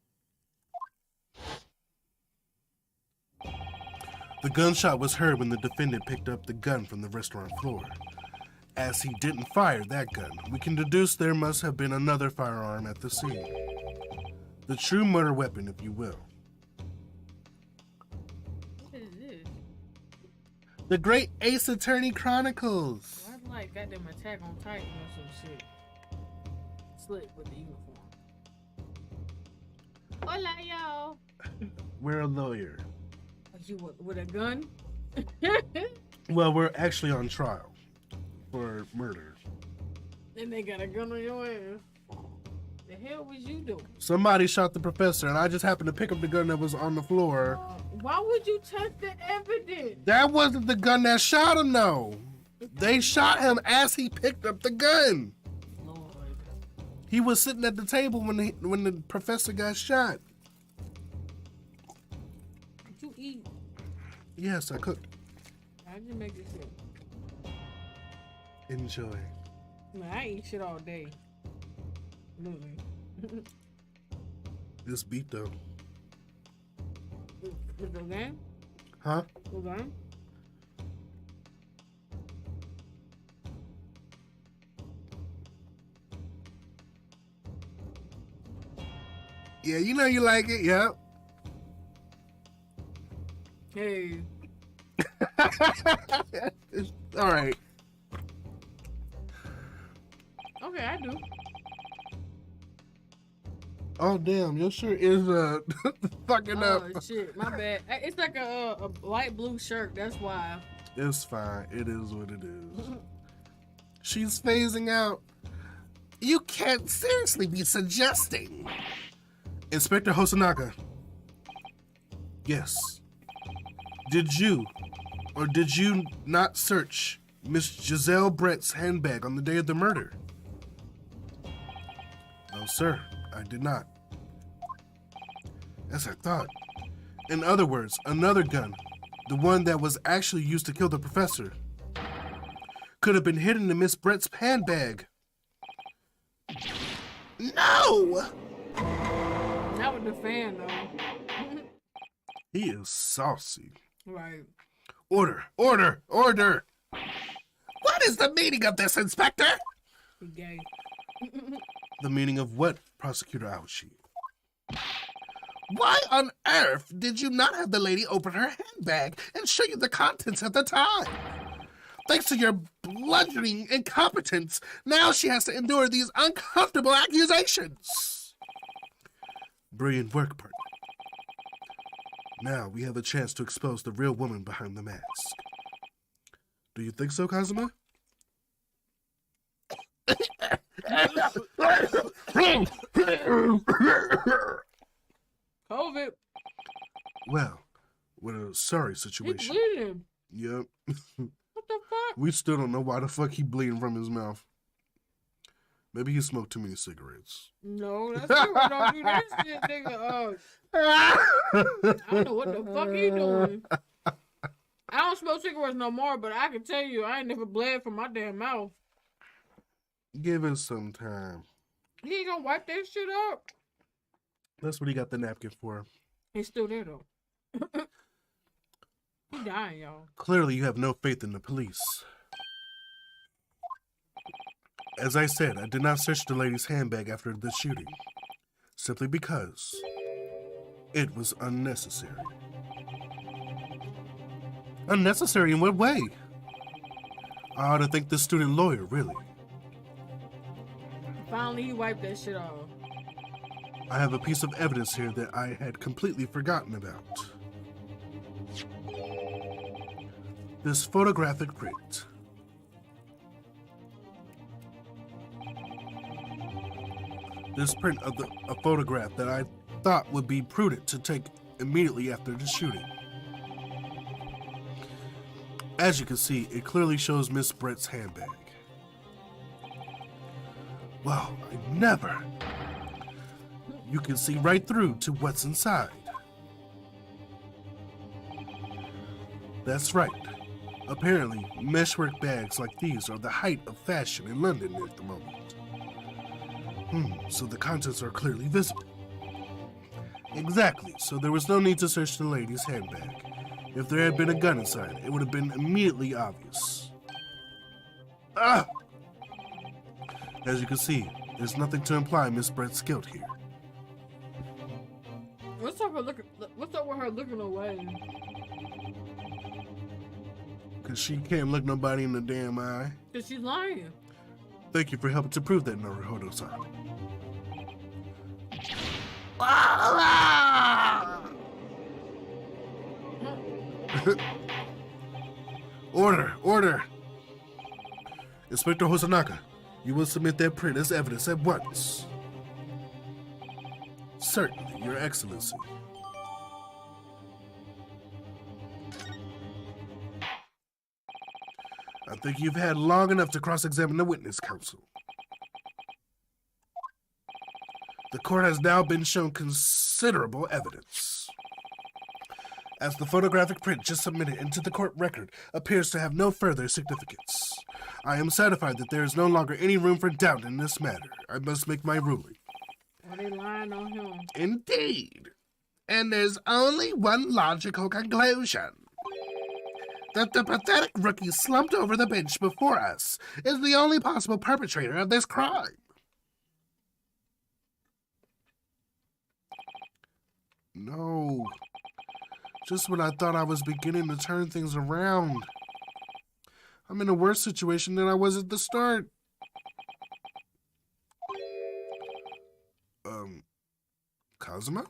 Speaker 1: The gunshot was heard when the defendant picked up the gun from the restaurant floor. As he didn't fire that gun, we can deduce there must have been another firearm at the scene. The true murder weapon, if you will.
Speaker 5: What is this?
Speaker 1: The Great Ace Attorney Chronicles.
Speaker 5: I like got them Attack on Titan or some shit. Slick with the uniform. Hola, y'all.
Speaker 1: We're a lawyer.
Speaker 5: Are you with a gun?
Speaker 1: Well, we're actually on trial for murder.
Speaker 5: And they got a gun on your ass. The hell was you doing?
Speaker 1: Somebody shot the professor, and I just happened to pick up the gun that was on the floor.
Speaker 5: Why would you touch the evidence?
Speaker 1: That wasn't the gun that shot him, though. They shot him as he picked up the gun.
Speaker 5: Lord.
Speaker 1: He was sitting at the table when the professor got shot.
Speaker 5: Did you eat?
Speaker 1: Yes, I cooked.
Speaker 5: I just make this shit.
Speaker 1: Enjoy.
Speaker 5: Man, I eat shit all day. Literally.
Speaker 1: This beat, though.
Speaker 5: Is the game?
Speaker 1: Huh?
Speaker 5: The game?
Speaker 1: Yeah, you know you like it, yeah.
Speaker 5: Hey.
Speaker 1: All right.
Speaker 5: Okay, I do.
Speaker 1: Oh, damn, your shirt is fucking up.
Speaker 5: Oh shit, my bad. It's like a light blue shirt. That's why.
Speaker 1: It's fine. It is what it is. She's phasing out.
Speaker 3: You can't seriously be suggesting.
Speaker 1: Inspector Hosanaka. Yes. Did you or did you not search Miss Giselle Brent's handbag on the day of the murder? No, sir. I did not. As I thought. In other words, another gun The one that was actually used to kill the professor. Could have been hidden in Miss Brent's handbag.
Speaker 3: No!
Speaker 5: Not with the fan, though.
Speaker 1: He is saucy.
Speaker 5: Right.
Speaker 1: Order, order, order!
Speaker 3: What is the meaning of this, Inspector?
Speaker 5: He gay.
Speaker 1: The meaning of what, Prosecutor Aoshi?
Speaker 3: Why on earth did you not have the lady open her handbag and show you the contents at the time? Thanks to your bludgeoning incompetence, now she has to endure these uncomfortable accusations.
Speaker 1: Brilliant work, partner. Now we have a chance to expose the real woman behind the mask. Do you think so, Kazuma?
Speaker 5: COVID.
Speaker 1: Well, what a sorry
Speaker 5: He's
Speaker 1: situation.
Speaker 5: bleeding.
Speaker 1: Yep.
Speaker 5: What the fuck?
Speaker 1: We still don't know why the fuck he bleeding from his mouth. Maybe he smoked too many cigarettes.
Speaker 5: No, that's cigarette don't do that shit, nigga. I don't know what the fuck he doing. I don't smoke cigarettes no more, but I can tell you I ain't never bled from my damn mouth.
Speaker 1: Give it some time.
Speaker 5: He ain't gonna wipe that shit up.
Speaker 1: That's what he got the napkin for.
Speaker 5: He's still there though. He dying, y'all.
Speaker 1: Clearly, you have no faith in the police. As I said, I did not search the lady's handbag after the shooting, simply because it was unnecessary. Unnecessary in what way? I ought to thank the student lawyer, really.
Speaker 5: Finally, he wiped that shit off.
Speaker 1: I have a piece of evidence here that I had completely forgotten about. This photographic print. This print of a photograph that I thought would be prudent to take immediately after the shooting. As you can see, it clearly shows Miss Brent's handbag. Well, I never. You can see right through to what's inside. That's right. Apparently, meshwork bags like these are the height of fashion in London at the moment. So the contents are clearly visible. Exactly, so there was no need to search the lady's handbag. If there had been a gun inside, it would have been immediately obvious. Ah! As you can see, there's nothing to imply Miss Brent's guilt here.
Speaker 5: What's up with her looking away?
Speaker 1: Because she can't look nobody in the damn eye.
Speaker 5: Cause she's lying.
Speaker 1: Thank you for helping to prove that, Naruhodo-san. Order! Order! Inspector Hosanaka, you will submit that print as evidence at once. Certainly, Your Excellency. I think you've had long enough to cross-examine the witness, counsel. The court has now been shown considerable evidence. As the photographic print just submitted into the court record appears to have no further significance, I am satisfied that there is no longer any room for doubt in this matter. I must make my ruling.
Speaker 5: Are they lying on him?
Speaker 3: Indeed. And there's only one logical conclusion. That the pathetic rookie slumped over the bench before us is the only possible perpetrator of this crime.
Speaker 1: No. Just when I thought I was beginning to turn things around. I'm in a worse situation than I was at the start. Kazuma?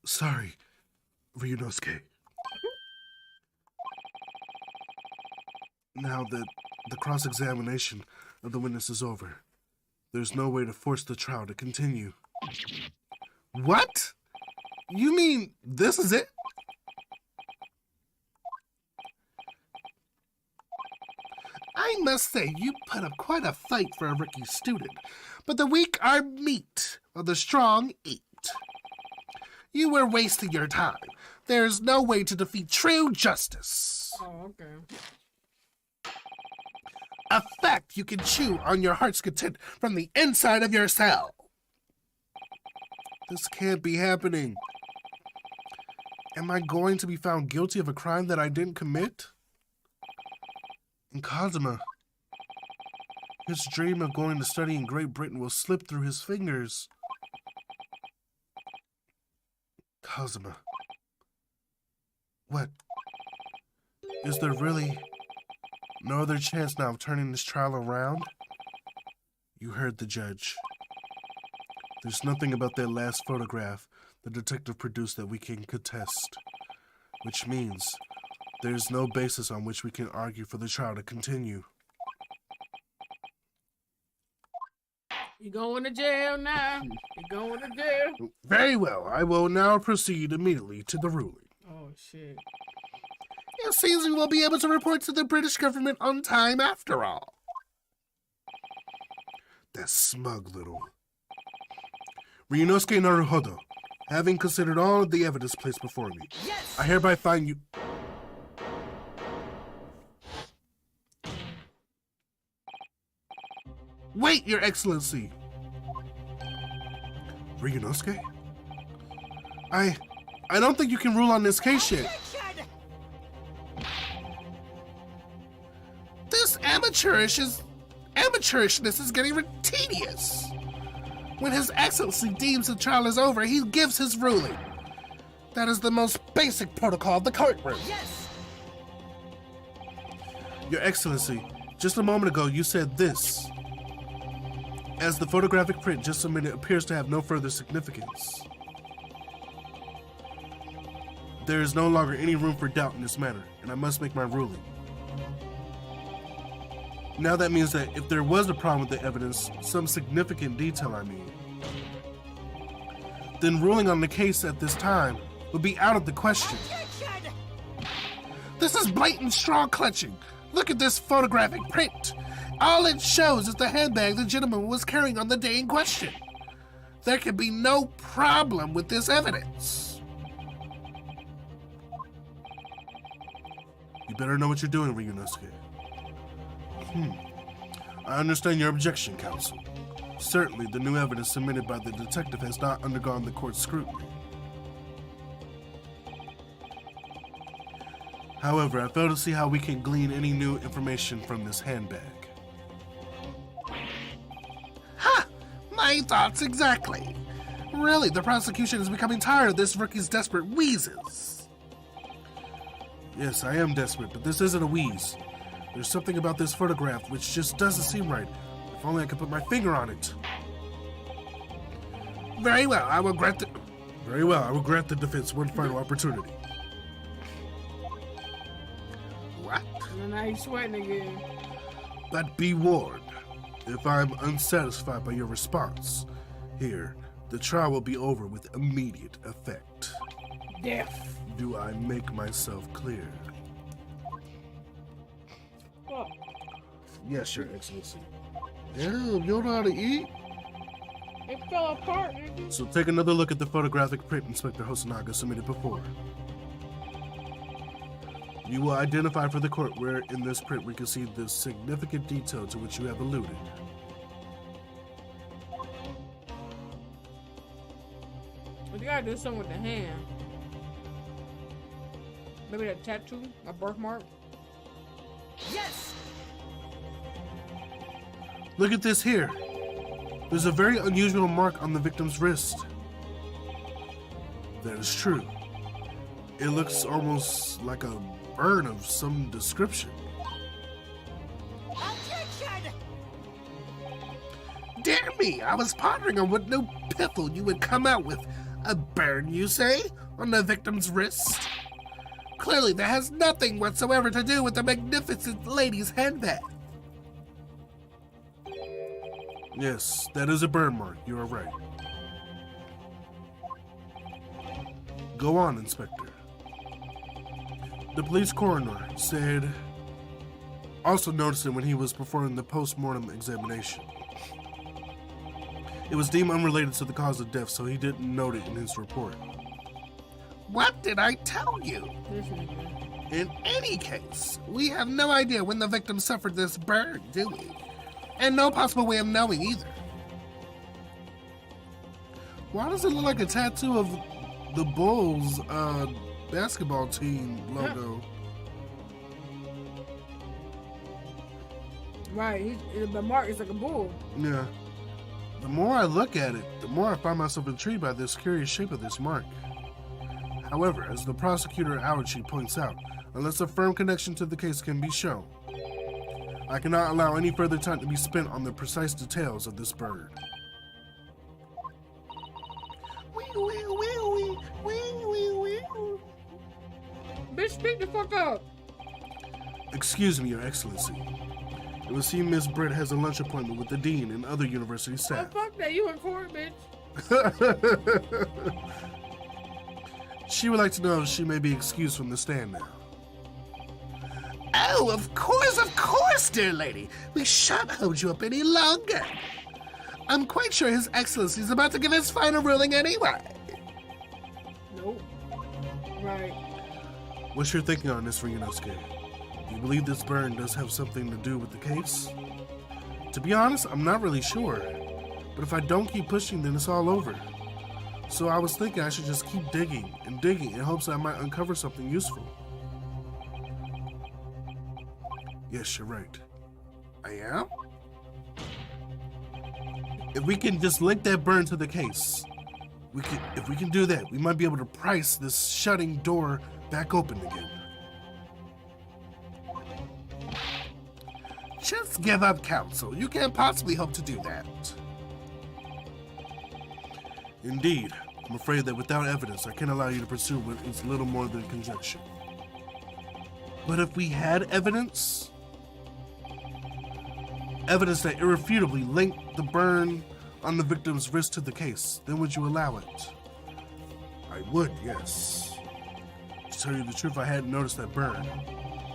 Speaker 1: Sorry, Ryunosuke. Now that the cross-examination of the witness is over, there's no way to force the trial to continue. What? You mean this is it?
Speaker 3: I must say, you put up quite a fight for a rookie student, but the weak are meat, while the strong eat. You were wasting your time. There's no way to defeat true justice.
Speaker 5: Oh, okay.
Speaker 3: A fact you can chew on your heart's content from the inside of your cell.
Speaker 1: This can't be happening. Am I going to be found guilty of a crime that I didn't commit? And Cosima, his dream of going to study in Great Britain will slip through his fingers. Cosima. What? Is there really no other chance now of turning this trial around? You heard the judge. There's nothing about that last photograph the detective produced that we can contest, which means there's no basis on which we can argue for the trial to continue.
Speaker 5: You going to jail now? You going to jail?
Speaker 1: Very well. I will now proceed immediately to the ruling.
Speaker 5: Oh, shit.
Speaker 3: It seems we will be able to report to the British government on time after all.
Speaker 1: That smug little. Ryunosuke Naruhodo, having considered all of the evidence placed before me,
Speaker 2: Yes!
Speaker 1: I hereby find you... Wait, Your Excellency! Ryunosuke? I don't think you can rule on this case yet.
Speaker 2: Objection!
Speaker 3: This amateurishness is getting tedious. When His Excellency deems the trial is over, he gives his ruling. That is the most basic protocol of the courtroom.
Speaker 2: Yes!
Speaker 1: Your Excellency, just a moment ago you said this. As the photographic print just submitted appears to have no further significance. There is no longer any room for doubt in this matter, and I must make my ruling. Now that means that if there was a problem with the evidence, some significant detail I mean, then ruling on the case at this time would be out of the question.
Speaker 2: Objection!
Speaker 3: This is blatant straw clutching. Look at this photographic print. All it shows is the handbag the gentleman was carrying on the day in question. There can be no problem with this evidence.
Speaker 1: You better know what you're doing, Ryunosuke. I understand your objection, counsel. Certainly, the new evidence submitted by the detective has not undergone the court's scrutiny. However, I fail to see how we can glean any new information from this handbag.
Speaker 3: Ha! My thoughts exactly. Really, the prosecution is becoming tired of this rookie's desperate wheezes.
Speaker 1: Yes, I am desperate, but this isn't a wheeze. There's something about this photograph which just doesn't seem right. If only I could put my finger on it.
Speaker 3: Very well, I will grant
Speaker 1: the defense one final opportunity.
Speaker 3: What?
Speaker 5: And now he's sweating again.
Speaker 1: But be warned, if I'm unsatisfied by your response, here, the trial will be over with immediate effect.
Speaker 5: Death.
Speaker 1: Do I make myself clear?
Speaker 5: Fuck.
Speaker 1: Yes, Your Excellency.
Speaker 3: Damn, you don't know how to eat?
Speaker 5: It fell apart, nigga.
Speaker 1: So take another look at the photographic print Inspector Hosonaga submitted before. You will identify for the court where in this print we can see the significant detail to which you have alluded.
Speaker 5: But you gotta do something with the hand. Maybe that tattoo, a birthmark.
Speaker 2: Yes!
Speaker 1: Look at this here. There's a very unusual mark on the victim's wrist. That is true. It looks almost like a burn of some description.
Speaker 2: Objection!
Speaker 3: Dear me, I was pondering on what new piffle you would come out with. A burn, you say, on the victim's wrist? Clearly, that has nothing whatsoever to do with the magnificent lady's handbag.
Speaker 1: Yes, that is a burn mark. You are right. Go on, Inspector. The police coroner said, also noticed it when he was performing the post-mortem examination. It was deemed unrelated to the cause of death, so he didn't note it in his report.
Speaker 3: What did I tell you?
Speaker 5: This nigga.
Speaker 3: In any case, we have no idea when the victim suffered this burn, do we? And no possible way of knowing either.
Speaker 1: Why does it look like a tattoo of the Bulls basketball team logo?
Speaker 5: Right, the mark is like a bull.
Speaker 1: Yeah. The more I look at it, the more I find myself intrigued by this curious shape of this mark. However, as the prosecutor Awachi points out, unless a firm connection to the case can be shown, I cannot allow any further time to be spent on the precise details of this bird.
Speaker 5: Bitch, speak the fuck up.
Speaker 1: Excuse me, Your Excellency. It would seem Miss Brent has a lunch appointment with the dean and other university
Speaker 5: Oh,
Speaker 1: staff.
Speaker 5: fuck that. You in court, bitch.
Speaker 1: She would like to know if she may be excused from the stand now.
Speaker 3: Oh, of course, dear lady. We shan't hold you up any longer. I'm quite sure His Excellency is about to give his final ruling anyway.
Speaker 5: Nope. Right.
Speaker 1: What's your thinking on this, Ryunosuke? Do you believe this burn does have something to do with the case? To be honest, I'm not really sure. But if I don't keep pushing, then it's all over. So I was thinking I should just keep digging in hopes that I might uncover something useful. Yes, you're right.
Speaker 3: I am?
Speaker 1: If we can just link that burn to the case, if we can do that, we might be able to price this shutting door back open again.
Speaker 3: Just give up, counsel. You can't possibly hope to do that.
Speaker 1: Indeed, I'm afraid that without evidence, I can't allow you to pursue what is little more than conjecture. But if we had evidence that irrefutably linked the burn on the victim's wrist to the case, then would you allow it? I would, yes. To tell you the truth, I hadn't noticed that burn.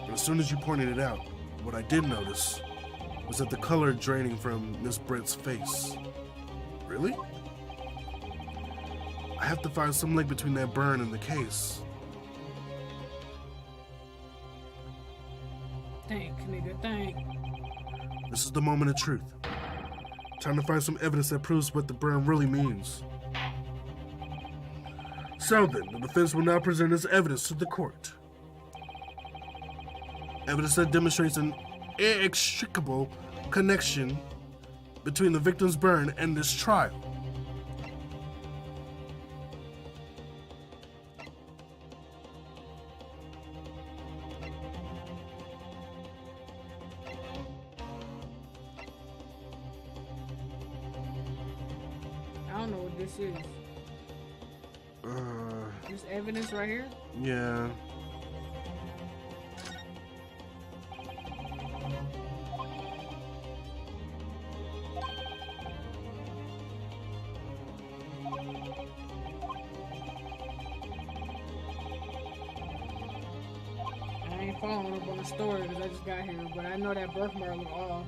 Speaker 1: But as soon as you pointed it out, what I did notice was that the color draining from Miss Brent's face. Really? I have to find some link between that burn and the case.
Speaker 5: Thank, nigga, thank.
Speaker 1: This is the moment of truth. Time to find some evidence that proves what the burn really means. So then, the defense will now present its evidence to the court. Evidence that demonstrates an inextricable connection between the victim's burn and this trial.
Speaker 5: I don't know what this is. This evidence right here?
Speaker 1: Yeah.
Speaker 5: I ain't following up on the story because I just got here, but I know that birthmark look off.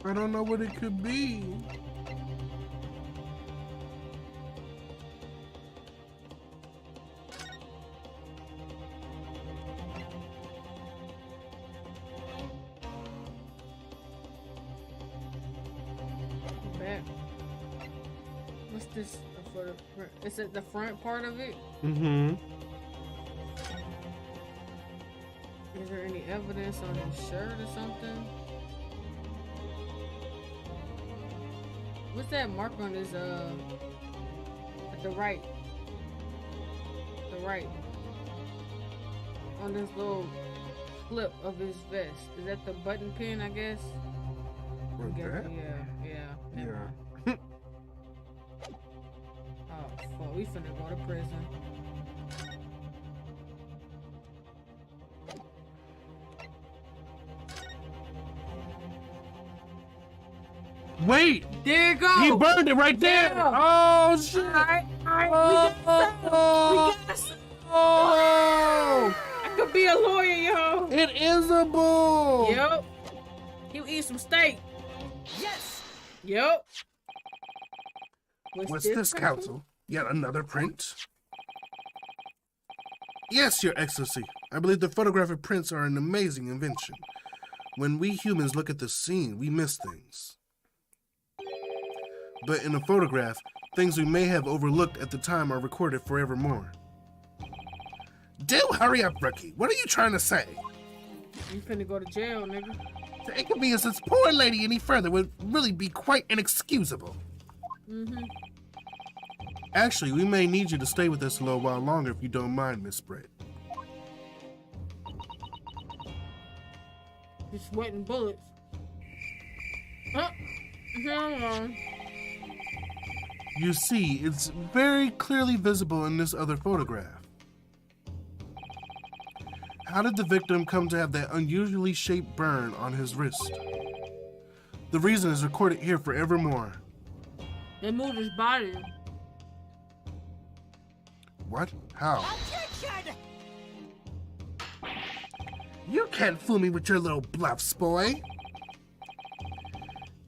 Speaker 1: I don't know what it could be.
Speaker 5: Back. What's this for the front? Is it the front part of it?
Speaker 1: Mm-hmm.
Speaker 5: Is there any evidence on his shirt or something? What's that mark on his at the right? The right. On this little flip of his vest. Is that the button pin, I guess? I'm
Speaker 1: Like that?
Speaker 5: guessing, yeah. Never
Speaker 1: Yeah.
Speaker 5: mind. Oh fuck, we finna go to prison.
Speaker 1: Wait!
Speaker 5: There you go.
Speaker 1: He burned it right there.
Speaker 5: Yeah.
Speaker 1: Oh shit.
Speaker 5: Alright. We got some.
Speaker 1: Oh,
Speaker 5: I could be a lawyer, yo.
Speaker 1: it is a bull.
Speaker 5: Yep. He'll eat some steak.
Speaker 2: Yes!
Speaker 5: Yep.
Speaker 3: What's this, Council? Yet another print?
Speaker 1: Yes, Your Excellency. I believe the photographic prints are an amazing invention. When we humans look at the scene, we miss things. But in a photograph, things we may have overlooked at the time are recorded forevermore.
Speaker 3: Do hurry up, Rookie. What are you trying to say?
Speaker 5: You finna go to jail, nigga.
Speaker 3: To inconvenience this poor lady any further would really be quite inexcusable.
Speaker 5: Mm-hmm.
Speaker 1: Actually, we may need you to stay with us a little while longer if you don't mind, Miss Brent.
Speaker 5: You're sweating bullets. Hold on.
Speaker 1: You see, it's very clearly visible in this other photograph. How did the victim come to have that unusually shaped burn on his wrist? The reason is recorded here forevermore.
Speaker 5: They moved his body.
Speaker 1: What? How?
Speaker 2: Objection!
Speaker 3: You can't fool me with your little bluffs, boy.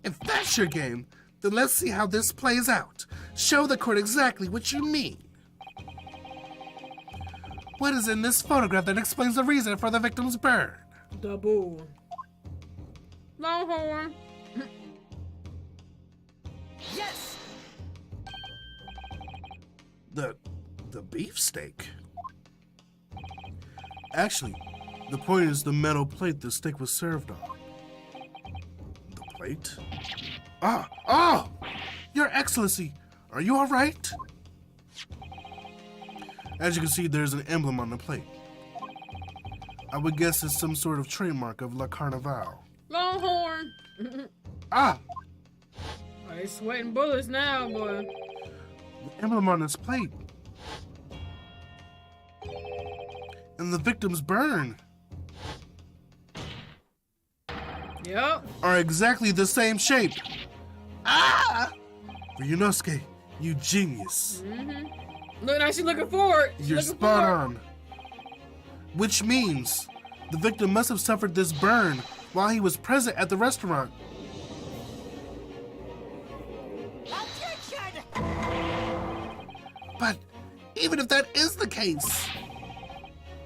Speaker 3: If that's your game, then let's see how this plays out. Show the court exactly what you mean. What is in this photograph that explains the reason for the victim's burn?
Speaker 5: The bull. Longhorn.
Speaker 2: Yes!
Speaker 3: The beefsteak.
Speaker 1: Actually, the point is the metal plate the steak was served on.
Speaker 3: The plate?
Speaker 1: Oh! Your Excellency, are you all right? As you can see, there's an emblem on the plate. I would guess it's some sort of trademark of La Carnival.
Speaker 5: Longhorn.
Speaker 1: Ah!
Speaker 5: Oh, they sweating bullets now, boy.
Speaker 1: The emblem on this plate. And the victim's burn
Speaker 5: Yep.
Speaker 1: are exactly the same shape.
Speaker 3: Ah!
Speaker 1: Ryunosuke, you genius.
Speaker 5: Look, now she's looking forward. She's
Speaker 1: You're
Speaker 5: looking
Speaker 1: spot
Speaker 5: forward.
Speaker 1: on. Which means the victim must have suffered this burn while he was present at the restaurant.
Speaker 2: Objection!
Speaker 3: But even if that is the case,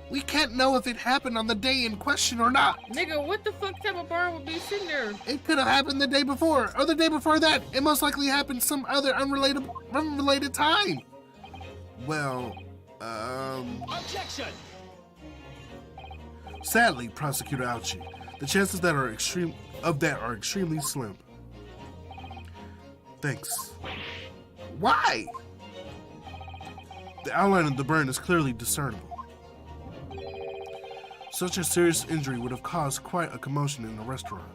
Speaker 3: we can't know if it happened on the day in question or not.
Speaker 5: Nigga, what the fuck type of burn would be sitting there?
Speaker 3: It could have happened the day before, or the day before that. It most likely happened some other unrelated time.
Speaker 1: Well,
Speaker 2: Objection!
Speaker 1: sadly, Prosecutor Ouchie, the chances that are extremely slim. Thanks.
Speaker 3: Why?
Speaker 1: The outline of the burn is clearly discernible. Such a serious injury would have caused quite a commotion in the restaurant.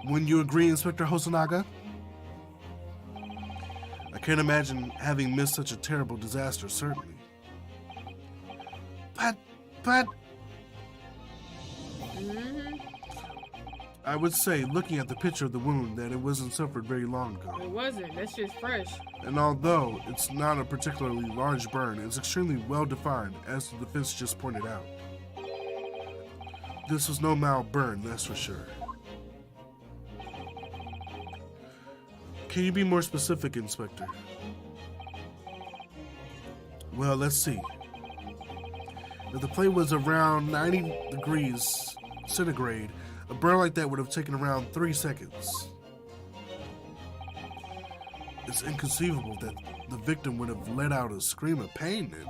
Speaker 1: Wouldn't you agree, Inspector Hosonaga? I can't imagine having missed such a terrible disaster, certainly.
Speaker 3: But,
Speaker 1: I would say, looking at the picture of the wound, that it wasn't suffered very long ago.
Speaker 5: It wasn't. That shit's fresh.
Speaker 1: And although it's not a particularly large burn, it's extremely well defined, as the defense just pointed out. This was no mild burn, that's for sure. Can you be more specific, Inspector? Well, let's see. If the plate was around 90 degrees centigrade, a burn like that would have taken around 3 seconds. It's inconceivable that the victim would have let out a scream of pain then.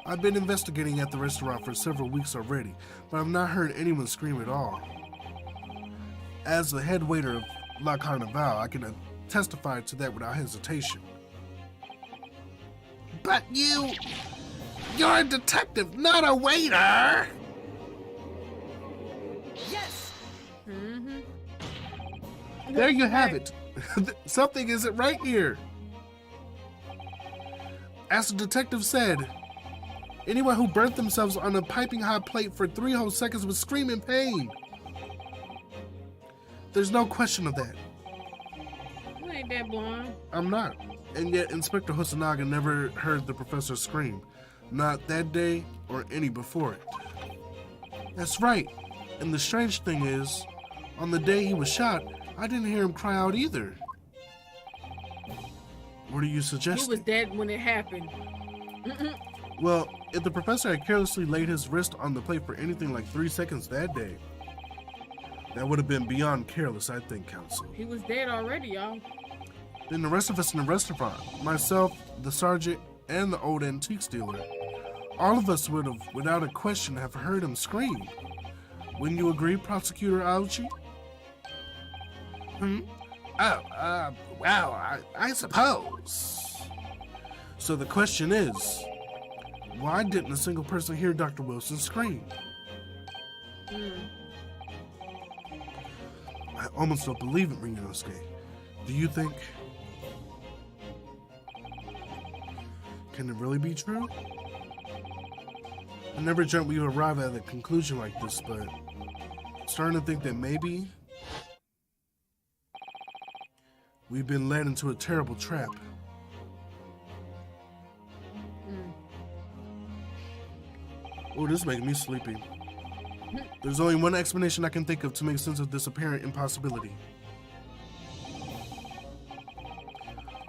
Speaker 1: I've been investigating at the restaurant for several weeks already, but I've not heard anyone scream at all. As the head waiter of La Carnival, I can testify to that without hesitation.
Speaker 3: but you're a detective, not a waiter.
Speaker 2: Yes!
Speaker 1: There you have it. Something isn't right here. As the detective said, anyone who burnt themselves on a piping hot plate for 3 whole seconds would scream in pain. There's no question of that.
Speaker 5: You ain't that blind.
Speaker 1: I'm not. And yet Inspector Hosonaga never heard the professor scream. Not that day or any before it. That's right. And the strange thing is, on the day he was shot, I didn't hear him cry out either. What are you
Speaker 5: He
Speaker 1: suggesting?
Speaker 5: was dead when it happened.
Speaker 1: Well, if the professor had carelessly laid his wrist on the plate for anything like 3 seconds that day, that would have been beyond careless, I think, Counsel.
Speaker 5: He was dead already, y'all.
Speaker 1: Then the rest of us in the restaurant, myself, the sergeant, and the old antiques dealer, all of us would have, without a question, have heard him scream. Wouldn't you agree, Prosecutor Auchi?
Speaker 3: Well, I suppose.
Speaker 1: So the question is, why didn't a single person hear Dr. Wilson scream? I almost don't believe it, Ryunosuke. Do you think... Can it really be true? I never dreamt we would arrive at a conclusion like this, but I'm starting to think that maybe we've been led into a terrible trap. Oh, this is making me sleepy. There's only one explanation I can think of to make sense of this apparent impossibility.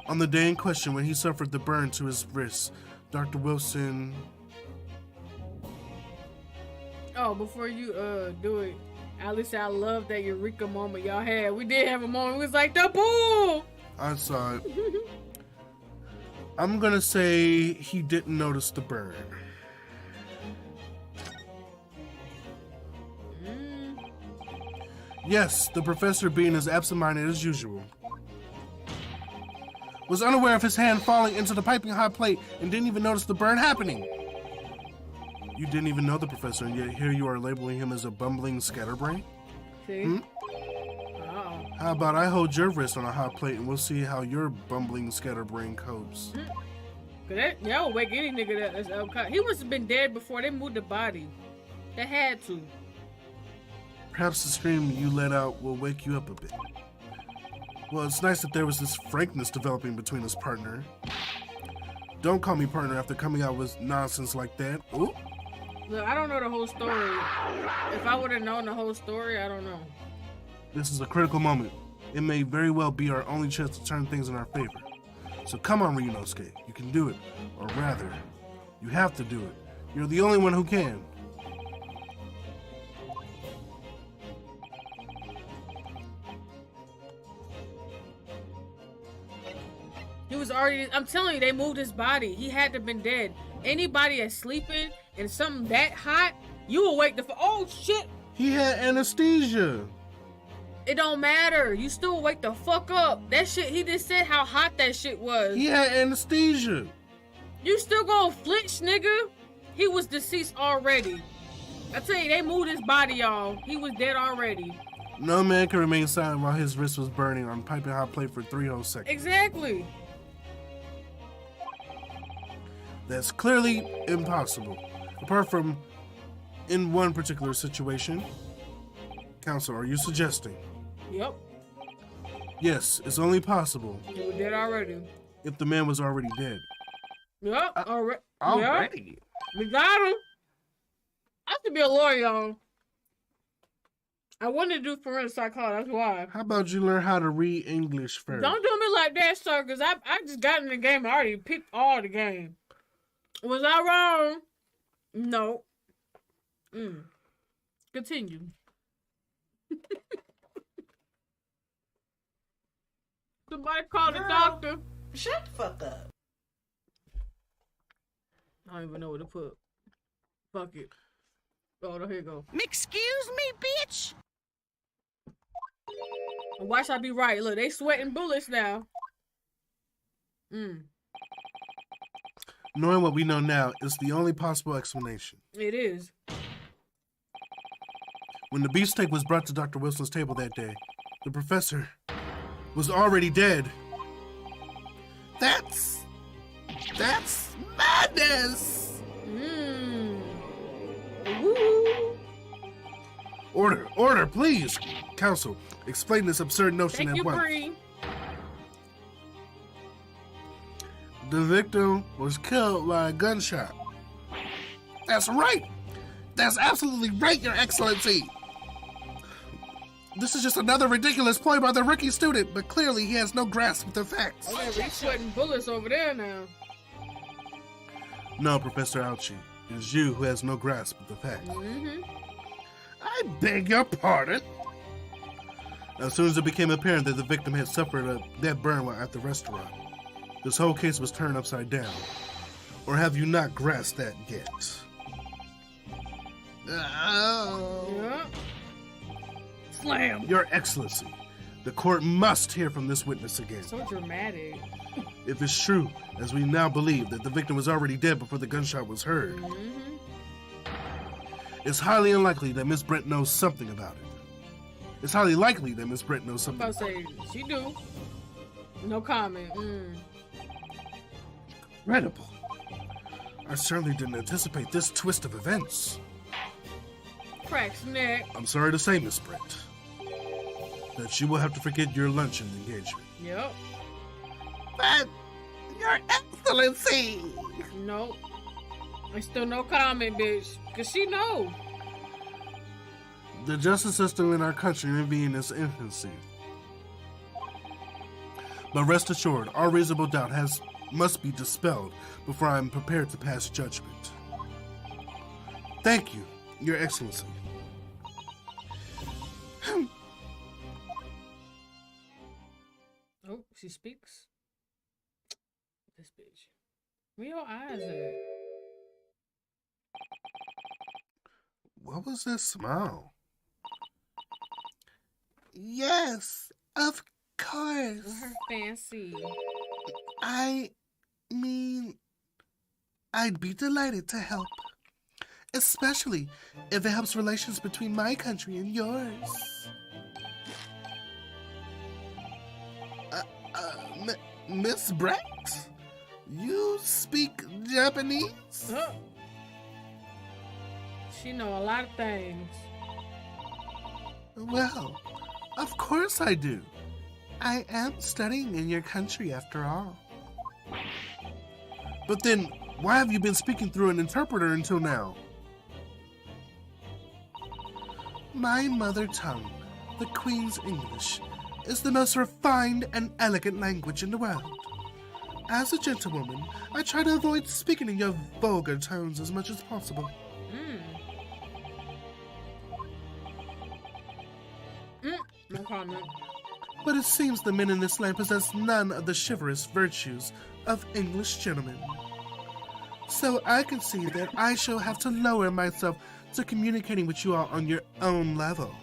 Speaker 1: On the day in question when he suffered the burn to his wrist, Dr. Wilson...
Speaker 5: Oh, before you do it, Alice, I love that Eureka moment y'all had. We did have a moment. We was like, the bull!
Speaker 1: I saw it. I'm gonna say he didn't notice the burn. Yes, the professor, being as absent-minded as usual, was unaware of his hand falling into the piping hot plate and didn't even notice the burn happening. You didn't even know the professor, and yet here you are labeling him as a bumbling scatterbrain?
Speaker 5: See? Oh.
Speaker 1: How about I hold your wrist on a hot plate and we'll see how your bumbling scatterbrain copes.
Speaker 5: Cause that would wake any nigga that's up. He must have been dead before they moved the body. They had to.
Speaker 1: Perhaps the scream you let out will wake you up a bit. Well, it's nice that there was this frankness developing between his partner. Don't call me partner after coming out with nonsense like that. Ooh.
Speaker 5: Look, I don't know the whole story. If I would have known the whole story, I don't know.
Speaker 1: This is a critical moment. It may very well be our only chance to turn things in our favor. So come on, Ryunosuke. You can do it. Or rather, you have to do it. You're the only one who can.
Speaker 5: He was already, I'm telling you, they moved his body. He had to have been dead. Anybody that's sleeping and something that hot, you will wake the oh shit.
Speaker 1: He had anesthesia.
Speaker 5: It don't matter. You still wake the fuck up. That shit, he just said how hot that shit was.
Speaker 1: He had anesthesia.
Speaker 5: You still gonna flinch, nigga? He was deceased already. I tell you, they moved his body, y'all. He was dead already.
Speaker 1: No man can remain silent while his wrist was burning on piping hot plate for 3 whole seconds.
Speaker 5: Exactly.
Speaker 1: That's clearly impossible. Apart from in one particular situation. Counsel, are you suggesting?
Speaker 5: Yep.
Speaker 1: Yes, it's only possible
Speaker 5: He was dead already.
Speaker 1: if the man was already dead.
Speaker 5: Yep. Already.
Speaker 3: Already?
Speaker 5: We got him. I should be a lawyer, y'all. I wanted to do forensic psychology, that's why.
Speaker 1: How about you learn how to read English first?
Speaker 5: Don't do me like that, sir, because I just got in the game. I already picked all the game. Was I wrong? No. Continue. Somebody call the doctor.
Speaker 2: Shut the fuck up.
Speaker 5: I don't even know what to put. Fuck it. Oh, here you go.
Speaker 2: Excuse me, bitch.
Speaker 5: Why should I be right? Look, they sweating bullets now.
Speaker 1: Knowing what we know now is the only possible explanation.
Speaker 5: It is.
Speaker 1: When the beefsteak was brought to Dr. Wilson's table that day, the professor was already dead.
Speaker 3: That's madness.
Speaker 5: Woo.
Speaker 1: Order, please. Counsel, explain this absurd notion
Speaker 5: Thank
Speaker 1: at
Speaker 5: you,
Speaker 1: once.
Speaker 5: Bree.
Speaker 1: The victim was killed by a gunshot.
Speaker 3: That's right. That's absolutely right, Your Excellency.
Speaker 1: This is just another ridiculous ploy by the rookie student, but clearly he has no grasp of the facts.
Speaker 5: Oh, yeah, he's sweating bullets over there now.
Speaker 1: No, Professor Ouchie, it is you who has no grasp of the facts.
Speaker 3: I beg your pardon.
Speaker 1: As soon as it became apparent that the victim had suffered a death burn while at the restaurant, this whole case was turned upside down. Or have you not grasped that yet?
Speaker 3: Oh.
Speaker 5: Yeah. Slam.
Speaker 1: Your Excellency, the court must hear from this witness again.
Speaker 5: So dramatic.
Speaker 1: If it's true, as we now believe, that the victim was already dead before the gunshot was heard, it's highly unlikely that Miss Brent knows something about it. It's highly likely that Miss Brent knows
Speaker 5: I'm
Speaker 1: something.
Speaker 5: about to say, she do. No comment.
Speaker 1: Incredible. I certainly didn't anticipate this twist of events.
Speaker 5: Cracks neck.
Speaker 1: I'm sorry to say, Miss Brent, that you will have to forget your luncheon engagement.
Speaker 5: Yep.
Speaker 3: But, Your Excellency.
Speaker 5: Nope. There's still no comment, bitch. Cause she know.
Speaker 1: The justice system in our country may be in its infancy. But rest assured, all reasonable doubt must be dispelled before I am prepared to pass judgment. Thank you, Your Excellency.
Speaker 5: Oh, she speaks. This bitch. Where your eyes at?
Speaker 1: What was that smile?
Speaker 3: Yes, of course.
Speaker 5: Her fancy.
Speaker 3: I mean, I'd be delighted to help. Especially if it helps relations between my country and yours. Miss Brent? You speak Japanese?
Speaker 5: Huh. She know a lot of things.
Speaker 3: Well, of course I do. I am studying in your country after all.
Speaker 1: But then, why have you been speaking through an interpreter until now?
Speaker 3: My mother tongue, the Queen's English, is the most refined and elegant language in the world. As a gentlewoman, I try to avoid speaking in your vulgar tones as much as possible.
Speaker 5: No comment.
Speaker 3: But it seems the men in this land possess none of the chivalrous virtues of English gentlemen. So I can see that I shall have to lower myself to communicating with you all on your own level.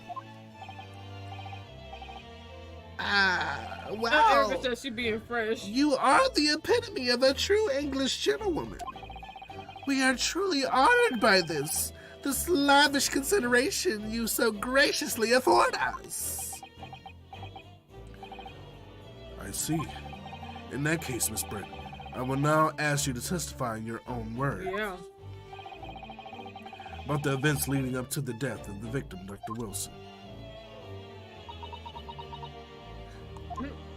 Speaker 3: Well,
Speaker 5: Erica said she being fresh.
Speaker 3: you are the epitome of a true English gentlewoman. We are truly honored by this lavish consideration you so graciously afford us.
Speaker 1: I see. In that case, Miss Brent, I will now ask you to testify in your own words
Speaker 5: Yeah.
Speaker 1: about the events leading up to the death of the victim, Dr. Wilson.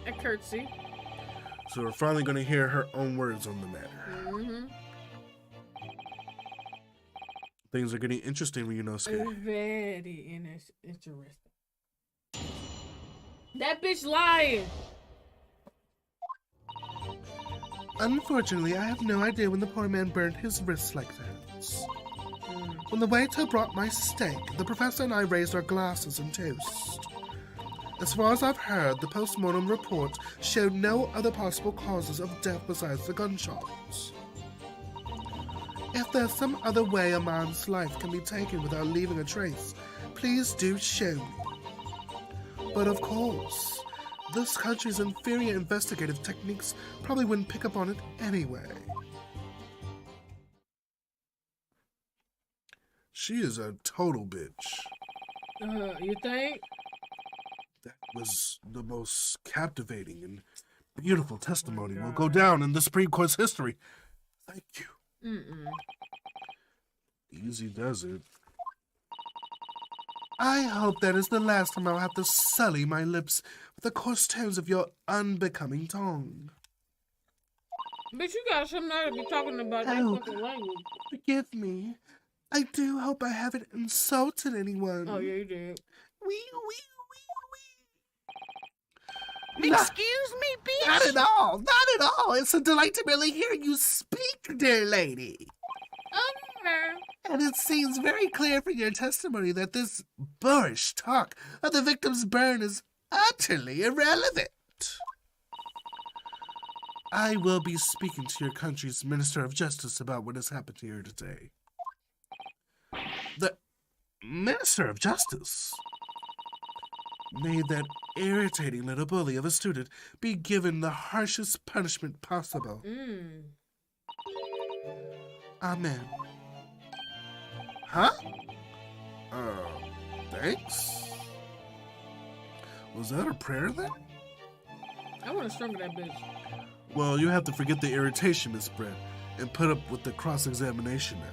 Speaker 5: A curtsy.
Speaker 1: So we're finally going to hear her own words on the matter. Things are getting interesting when you know Skye.
Speaker 5: Very interesting. That bitch lying.
Speaker 3: Unfortunately, I have no idea when the poor man burned his wrists like that. When the waiter brought my steak, the professor and I raised our glasses and toast. As far as I've heard, the post-mortem report showed no other possible causes of death besides the gunshots. If there's some other way a man's life can be taken without leaving a trace, please do show me. But of course, this country's inferior investigative techniques probably wouldn't pick up on it anyway.
Speaker 1: She is a total bitch.
Speaker 5: You think?
Speaker 1: That was the most captivating and beautiful testimony will go down in the Supreme Court's history. Thank you. Easy does it.
Speaker 3: I hope that is the last time I'll have to sully my lips with the coarse tones of your unbecoming tongue.
Speaker 5: Bitch, you got some nerve to be talking about that
Speaker 3: Oh.
Speaker 5: fucking language.
Speaker 3: Forgive me. I do hope I haven't insulted anyone.
Speaker 5: Oh, yeah, you did.
Speaker 3: Wee.
Speaker 2: Excuse me, bitch.
Speaker 3: Not at all. Not at all. It's a delight to merely hear you speak, dear lady.
Speaker 5: Okay.
Speaker 3: And it seems very clear from your testimony that this boorish talk of the victim's burn is utterly irrelevant. I will be speaking to your country's Minister of Justice about what has happened here today. The Minister of Justice? May that irritating little bully of a student be given the harshest punishment possible. Amen. Huh? Thanks? Was that a prayer then?
Speaker 5: I want to strangle that bitch.
Speaker 3: Well, you have to forget the irritation, Miss Brent, and put up with the cross-examination now.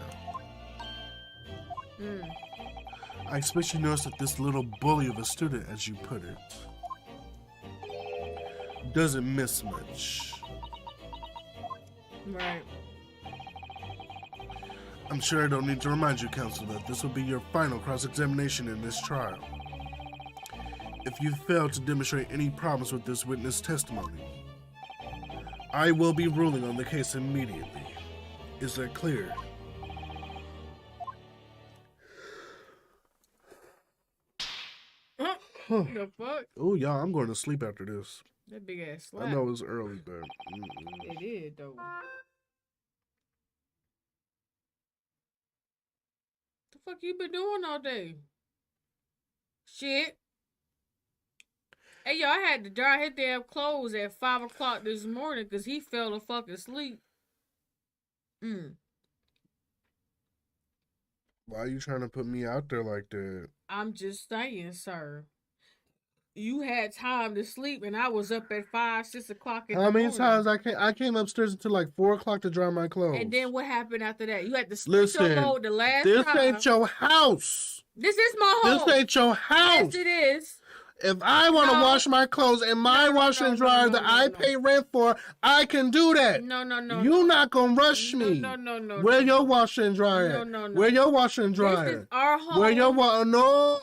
Speaker 3: I expect you noticed that this little bully of a student, as you put it, doesn't miss much.
Speaker 5: Right.
Speaker 3: I'm sure I don't need to remind you, Counselor, that this will be your final cross-examination in this trial. If you fail to demonstrate any problems with this witness testimony, I will be ruling on the case immediately. Is that clear?
Speaker 5: The fuck?
Speaker 3: Oh, y'all, I'm going to sleep after this.
Speaker 5: That big ass slap.
Speaker 3: I know it's early, but...
Speaker 5: It is, though. The fuck you been doing all day? Shit. Hey, yo, I had to dry his damn clothes at 5 o'clock this morning because he fell to fucking sleep.
Speaker 3: Why are you trying to put me out there like that?
Speaker 5: I'm just saying, sir. You had time to sleep, and I was up at 5, 6 o'clock in the morning.
Speaker 3: How many times I came upstairs until like 4 o'clock to dry my clothes?
Speaker 5: And then what happened after that? You had to split your load the last
Speaker 3: this
Speaker 5: time.
Speaker 3: ain't your house.
Speaker 5: This is my home.
Speaker 3: This ain't your house.
Speaker 5: Yes, it is.
Speaker 3: If I want to wash my clothes in my washer and dryer that I pay rent for, I can do that.
Speaker 5: No.
Speaker 3: You're not going to rush me.
Speaker 5: No.
Speaker 3: Where your washer and dryer?
Speaker 5: No.
Speaker 3: Where your washer and dryer?
Speaker 5: This is our home.
Speaker 3: Where your No.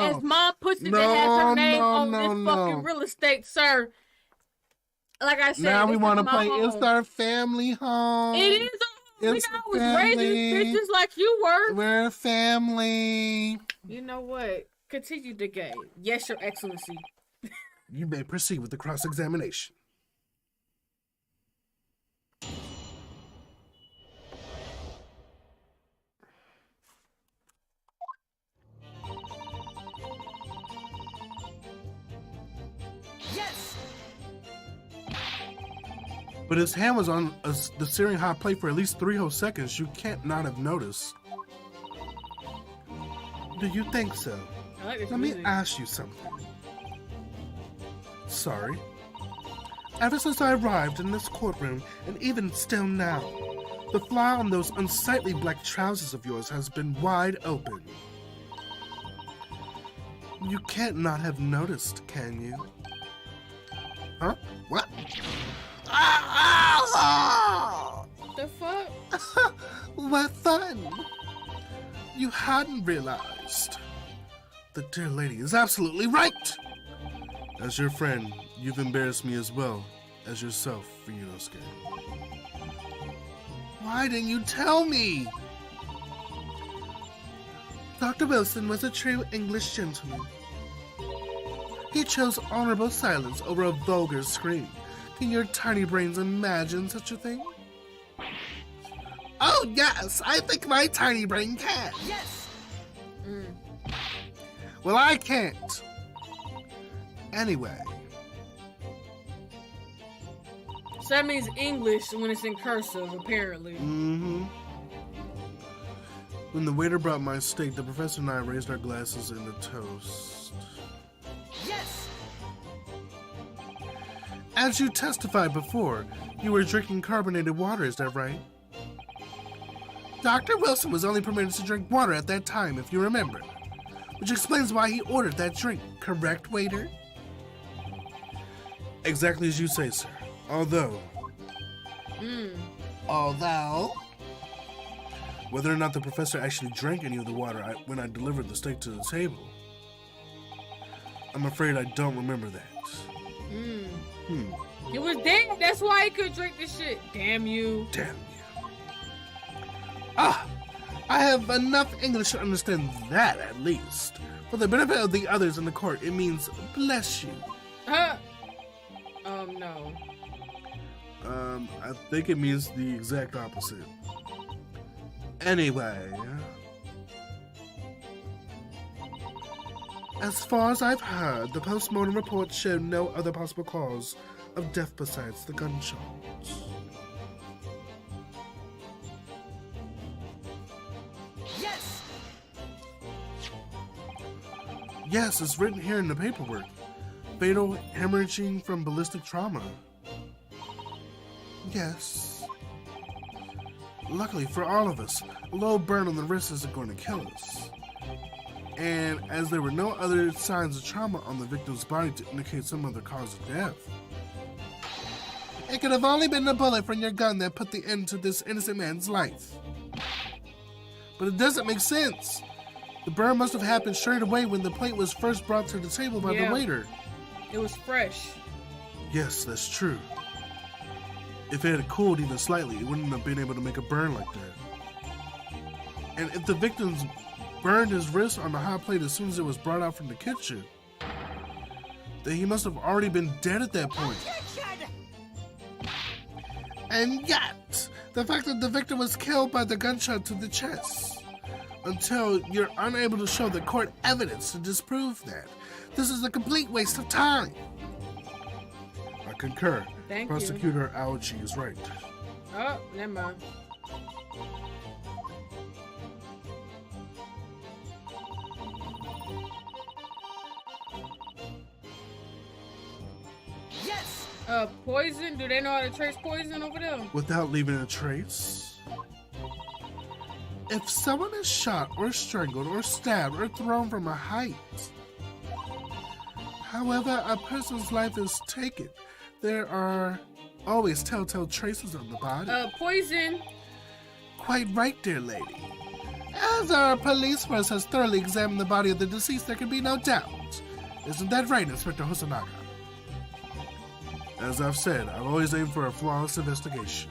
Speaker 5: As mom pussy that has her name on this fucking real estate, sir. Like I said,
Speaker 3: now we want to play.
Speaker 5: Home.
Speaker 3: It's our family home.
Speaker 5: It is. I was raising bitches like you were.
Speaker 3: We're a family.
Speaker 5: You know what? Continue the game. Yes, Your Excellency.
Speaker 3: You may proceed with the cross-examination.
Speaker 2: Yes.
Speaker 3: But his hand was on the searing hot plate for at least 3 whole seconds. You can't not have noticed. Do you think so?
Speaker 5: I like this
Speaker 3: Let
Speaker 5: music.
Speaker 3: me ask you something. Sorry. Ever since I arrived in this courtroom, and even still now, the fly on those unsightly black trousers of yours has been wide open. You can't not have noticed, can you? Huh? What?
Speaker 5: The fuck?
Speaker 3: What fun! You hadn't realized. The dear lady is absolutely right! As your friend, you've embarrassed me as well as yourself, Ryunosuke. Why didn't you tell me? Dr. Wilson was a true English gentleman. He chose honorable silence over a vulgar scream. Can your tiny brains imagine such a thing? Oh, yes, I think my tiny brain can.
Speaker 2: Yes.
Speaker 3: Well, I can't. Anyway.
Speaker 5: So that means English when it's in cursive, apparently.
Speaker 3: Mm-hmm. When the waiter brought my steak, the professor and I raised our glasses in a toast.
Speaker 2: Yes.
Speaker 3: As you testified before, you were drinking carbonated water, is that right? Dr. Wilson was only permitted to drink water at that time, if you remember. Which explains why he ordered that drink. Correct, waiter?
Speaker 1: Exactly as you say, sir. Although, whether or not the professor actually drank any of the water when I delivered the steak to the table, I'm afraid I don't remember that.
Speaker 5: It was dead. That's why he could drink this shit. Damn you.
Speaker 1: Damn you.
Speaker 3: Ah, I have enough English to understand that, at least. For the benefit of the others in the court, it means bless you.
Speaker 5: No.
Speaker 1: I think it means the exact opposite.
Speaker 3: Anyway, as far as I've heard, the post-mortem report showed no other possible cause of death besides the gunshots.
Speaker 2: Yes!
Speaker 3: Yes, it's written here in the paperwork. Fatal hemorrhaging from ballistic trauma. Yes. Luckily for all of us, a low burn on the wrist isn't going to kill us. And as there were no other signs of trauma on the victim's body to indicate some other cause of death, it could have only been the bullet from your gun that put the end to this innocent man's life. But it doesn't make sense. The burn must have happened straight away when the plate was first brought to the table by the waiter.
Speaker 5: It was fresh.
Speaker 3: Yes, that's true. If it had cooled even slightly, it wouldn't have been able to make a burn like that. And if the victims burned his wrist on the hot plate as soon as it was brought out from the kitchen, then he must have already been dead at that point. And yet, the fact that the victim was killed by the gunshot to the chest, until you're unable to show the court evidence to disprove that, this is a complete waste of time.
Speaker 1: I concur.
Speaker 5: Thank
Speaker 1: Prosecutor Aochi is right.
Speaker 5: Oh, never mind.
Speaker 2: Yes!
Speaker 5: Poison? Do they know how to trace poison over there?
Speaker 3: Without leaving a trace? If someone is shot or strangled or stabbed or thrown from a height, however a person's life is taken, there are always telltale traces on the body.
Speaker 5: Poison.
Speaker 3: Quite right, dear lady. As our police force has thoroughly examined the body of the deceased, there can be no doubt. Isn't that right, Inspector Hosonaga?
Speaker 1: As I've said, I've always aimed for a flawless investigation.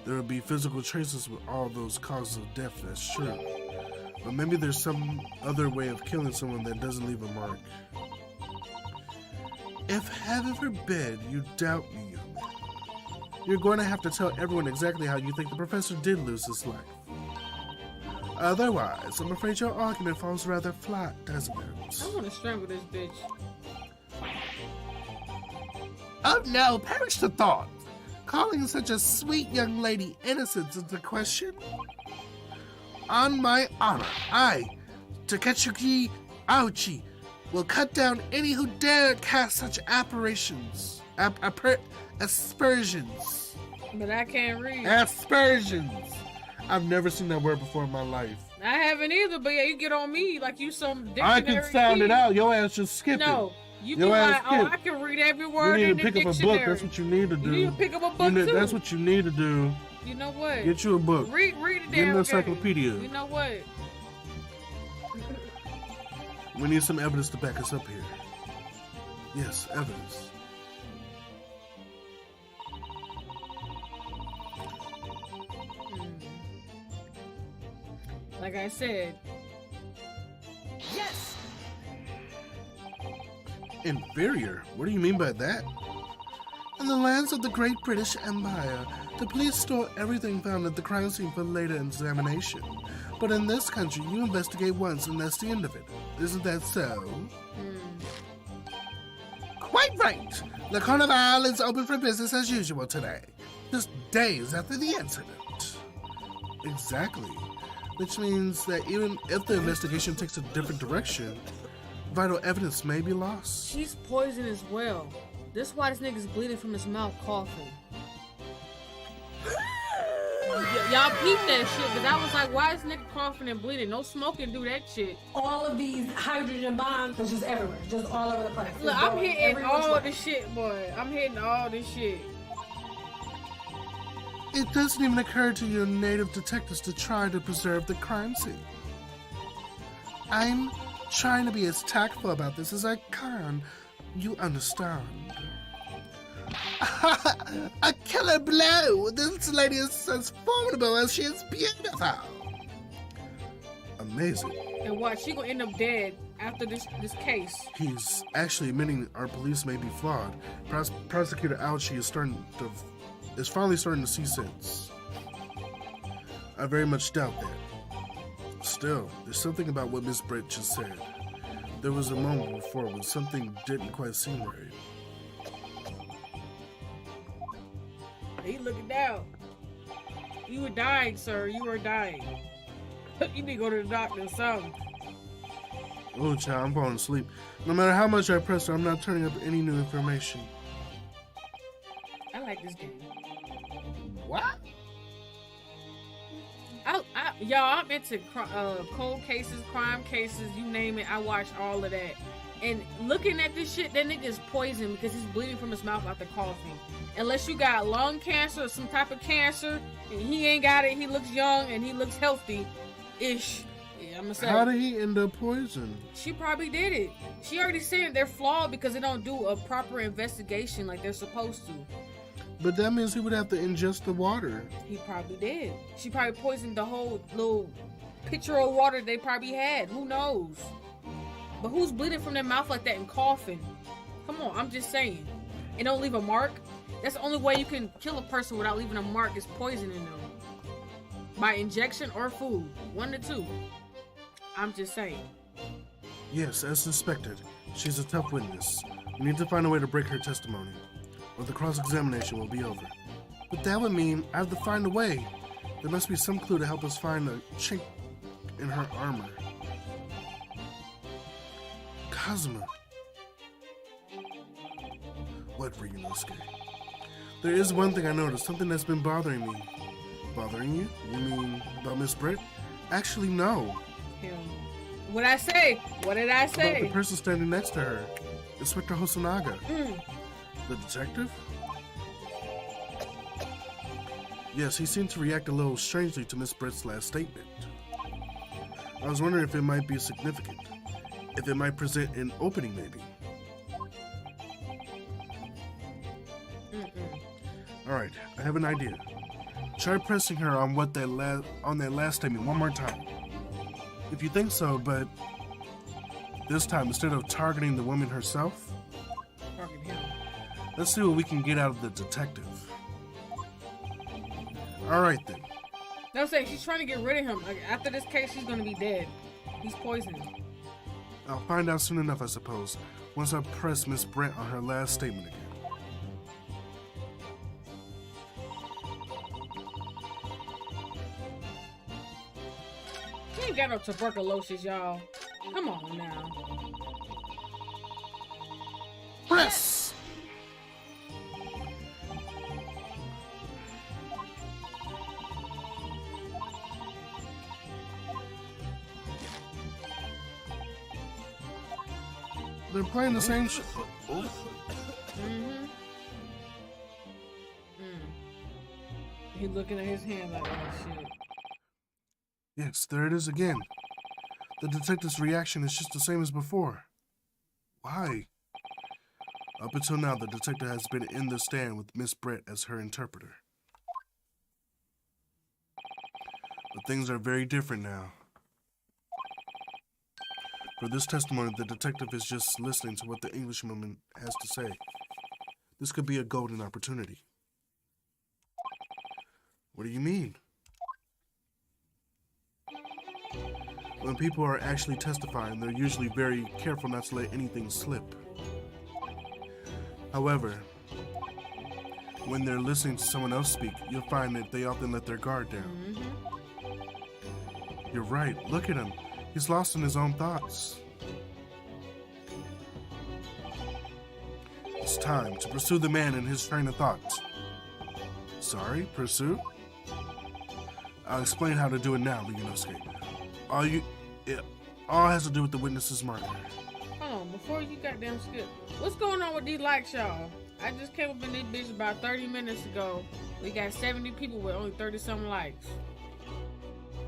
Speaker 1: There will be physical traces with all those causes of death, that's true. But maybe there's some other way of killing someone that doesn't leave a mark.
Speaker 3: If heaven forbid you doubt me, young man, you're going to have to tell everyone exactly how you think the professor did lose his life. Otherwise, I'm afraid your argument falls rather flat, doesn't it?
Speaker 5: I want to strangle this bitch.
Speaker 3: Oh no, perish the thought! Calling such a sweet young lady innocent into question? On my honor, I, Taketsuki Aochi, will cut down any who dare cast such aspersions. Aspersions.
Speaker 5: But I can't read.
Speaker 3: Aspersions. I've never seen that word before in my life.
Speaker 5: I haven't either, but yeah, you get on me like you some dictionary
Speaker 3: I can sound
Speaker 5: key.
Speaker 3: it out. Your ass just skip
Speaker 5: No,
Speaker 3: it.
Speaker 5: you
Speaker 3: Your
Speaker 5: be
Speaker 3: ass
Speaker 5: like, oh,
Speaker 3: skip.
Speaker 5: I can read every word
Speaker 3: You
Speaker 5: in
Speaker 3: need
Speaker 5: the
Speaker 3: to pick up a
Speaker 5: dictionary.
Speaker 3: book. That's what you need to do.
Speaker 5: You need to pick up a book too.
Speaker 3: That's what you need to do.
Speaker 5: You know what?
Speaker 3: Get you a book.
Speaker 5: Read the
Speaker 3: Get
Speaker 5: damn
Speaker 3: an encyclopedia.
Speaker 5: game. You know what?
Speaker 3: We need some evidence to back us up here. Yes, evidence.
Speaker 5: Like I said.
Speaker 2: Yes!
Speaker 3: Inferior? What do you mean by that? In the lands of the Great British Empire, the police store everything found at the crime scene for later examination. But in this country, you investigate once and that's the end of it. Isn't that so? Quite right! The Carnival is open for business as usual today, just days after the incident. Exactly. Which means that even if the investigation takes a different direction, vital evidence may be lost.
Speaker 5: She's poisoned as well. That's why this nigga's bleeding from his mouth, coughing. Y'all peep that shit, because I was like, why is nigga coughing and bleeding? No smoking do that shit.
Speaker 2: All of these hydrogen bombs was just everywhere, just all over the place.
Speaker 5: Look, I'm hitting all the shit, boy. I'm hitting all this shit.
Speaker 1: It doesn't even occur to your native detectives to try to preserve the crime scene. I'm trying to be as tactful about this as I can. You understand? A killer blow! This lady is as formidable as she is beautiful. Amazing.
Speaker 5: And what? She gonna end up dead after this case.
Speaker 1: He's actually admitting our police may be flawed. Prosecutor Ouchie is finally starting to see sense. I very much doubt that. Still, there's something about what Miss Brent just said. There was a moment before when something didn't quite seem right.
Speaker 5: He looking down. You were dying, sir. You were dying. You need to go to the doctor or something.
Speaker 1: Oh, child, I'm falling asleep. No matter how much I press her, I'm not turning up any new information.
Speaker 5: I like this game.
Speaker 1: What?
Speaker 5: Y'all, I'm into cold cases, crime cases, you name it. I watch all of that. And looking at this shit, that nigga is poisoned because he's bleeding from his mouth after coughing. Unless you got lung cancer or some type of cancer, and he ain't got it, he looks young and he looks healthy-ish. Yeah, I'm gonna say.
Speaker 1: How did he end up poisoned?
Speaker 5: She probably did it. She already said they're flawed because they don't do a proper investigation like they're supposed to.
Speaker 1: But that means he would have to ingest the water.
Speaker 5: He probably did. She probably poisoned the whole little pitcher of water they probably had. Who knows? But who's bleeding from their mouth like that and coughing? Come on, I'm just saying. And don't leave a mark. That's the only way you can kill a person without leaving a mark is poisoning them. By injection or food. One to two. I'm just saying.
Speaker 1: Yes, as suspected. She's a tough witness. We need to find a way to break her testimony, or the cross-examination will be over. But that would mean I have to find a way. There must be some clue to help us find a chink in her armor. Kazuma. What, Ryunosuke? There is one thing I noticed, something that's been bothering me. Bothering you? You mean about Miss Brent? Actually, no.
Speaker 5: What'd I say? What did I say?
Speaker 1: About the person standing next to her. Inspector Hosonaga. The detective? Yes, he seemed to react a little strangely to Miss Brent's last statement. I was wondering if it might be significant. If it might present an opening, maybe. Alright, I have an idea. Try pressing her on that last statement one more time. If you think so, but this time instead of targeting the woman herself, let's see what we can get out of the detective. Alright then.
Speaker 5: No, say she's trying to get rid of him. Like after this case, he's gonna be dead. He's poisoned.
Speaker 1: I'll find out soon enough, I suppose, once I press Miss Brent on her last statement again.
Speaker 5: He ain't got no tuberculosis, y'all. Come on now.
Speaker 1: Press! They're playing the same
Speaker 5: He looking at his hand like, oh shit.
Speaker 1: Yes, there it is again. The detective's reaction is just the same as before. Why? Up until now, the detective has been in the stand with Miss Brent as her interpreter. But things are very different now. For this testimony, the detective is just listening to what the Englishwoman has to say. This could be a golden opportunity. What do you mean? When people are actually testifying, they're usually very careful not to let anything slip. However, when they're listening to someone else speak, you'll find that they often let their guard down. You're right, look at him. He's lost in his own thoughts. It's time to pursue the man in his train of thought. Sorry, pursue? I'll explain how to do it now, Legionosuke. All has to do with the witness's marker.
Speaker 5: Hold on, before you goddamn skip. What's going on with these likes, y'all? I just came up in this bitch about 30 minutes ago. We got 70 people with only 30-something likes.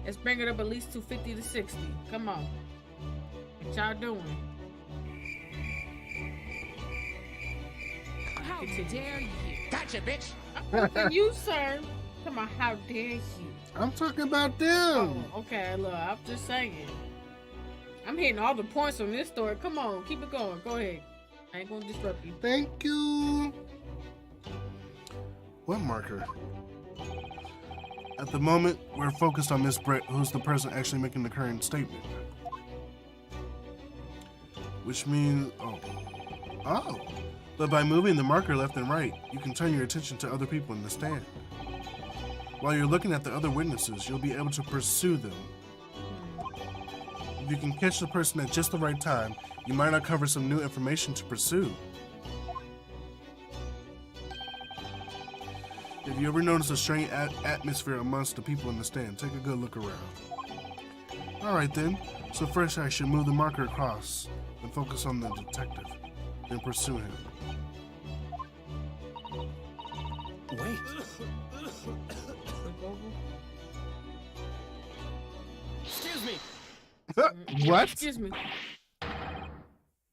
Speaker 5: Let's bring it up at least to 50 to 60. Come on. What y'all doing?
Speaker 6: How dare you? Gotcha, bitch.
Speaker 5: I'm talking you, sir. Come on, how dare you?
Speaker 1: I'm talking about them.
Speaker 5: Oh, okay, look, I'm just saying. I'm hitting all the points on this story. Come on, keep it going. Go ahead. I ain't gonna disrupt you.
Speaker 1: Thank you. What marker? At the moment, we're focused on Miss Brent, who's the person actually making the current statement. Which means, oh. But by moving the marker left and right, you can turn your attention to other people in the stand. While you're looking at the other witnesses, you'll be able to pursue them. If you can catch the person at just the right time, you might uncover some new information to pursue. If you ever notice a strange atmosphere amongst the people in the stand, take a good look around. Alright then, so first I should move the marker across and focus on the detective, then pursue him.
Speaker 6: Wait. Excuse me.
Speaker 1: What?
Speaker 5: Excuse me.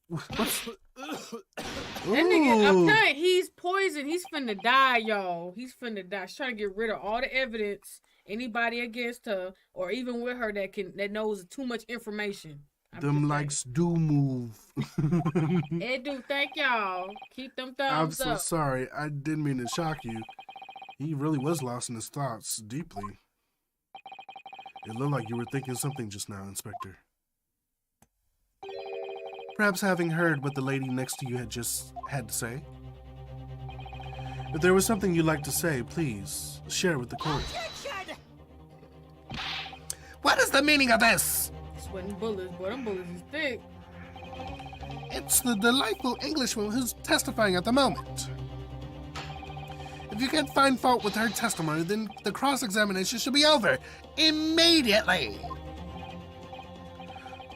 Speaker 1: What's...
Speaker 5: That nigga, I'm telling you, he's poisoned. He's finna die, y'all. He's finna die. He's trying to get rid of all the evidence, anybody against her, or even with her that knows too much information.
Speaker 1: Them likes do move.
Speaker 5: It do. Thank y'all. Keep them thumbs up.
Speaker 1: I'm so sorry. I didn't mean to shock you. He really was lost in his thoughts deeply. It looked like you were thinking something just now, Inspector. Perhaps having heard what the lady next to you had just had to say. If there was something you'd like to say, please share it with the court.
Speaker 3: What is the meaning of this?
Speaker 5: Sweating bullets, boy, them bullets is thick.
Speaker 3: It's the delightful Englishwoman who's testifying at the moment. If you can't find fault with her testimony, then the cross-examination should be over immediately.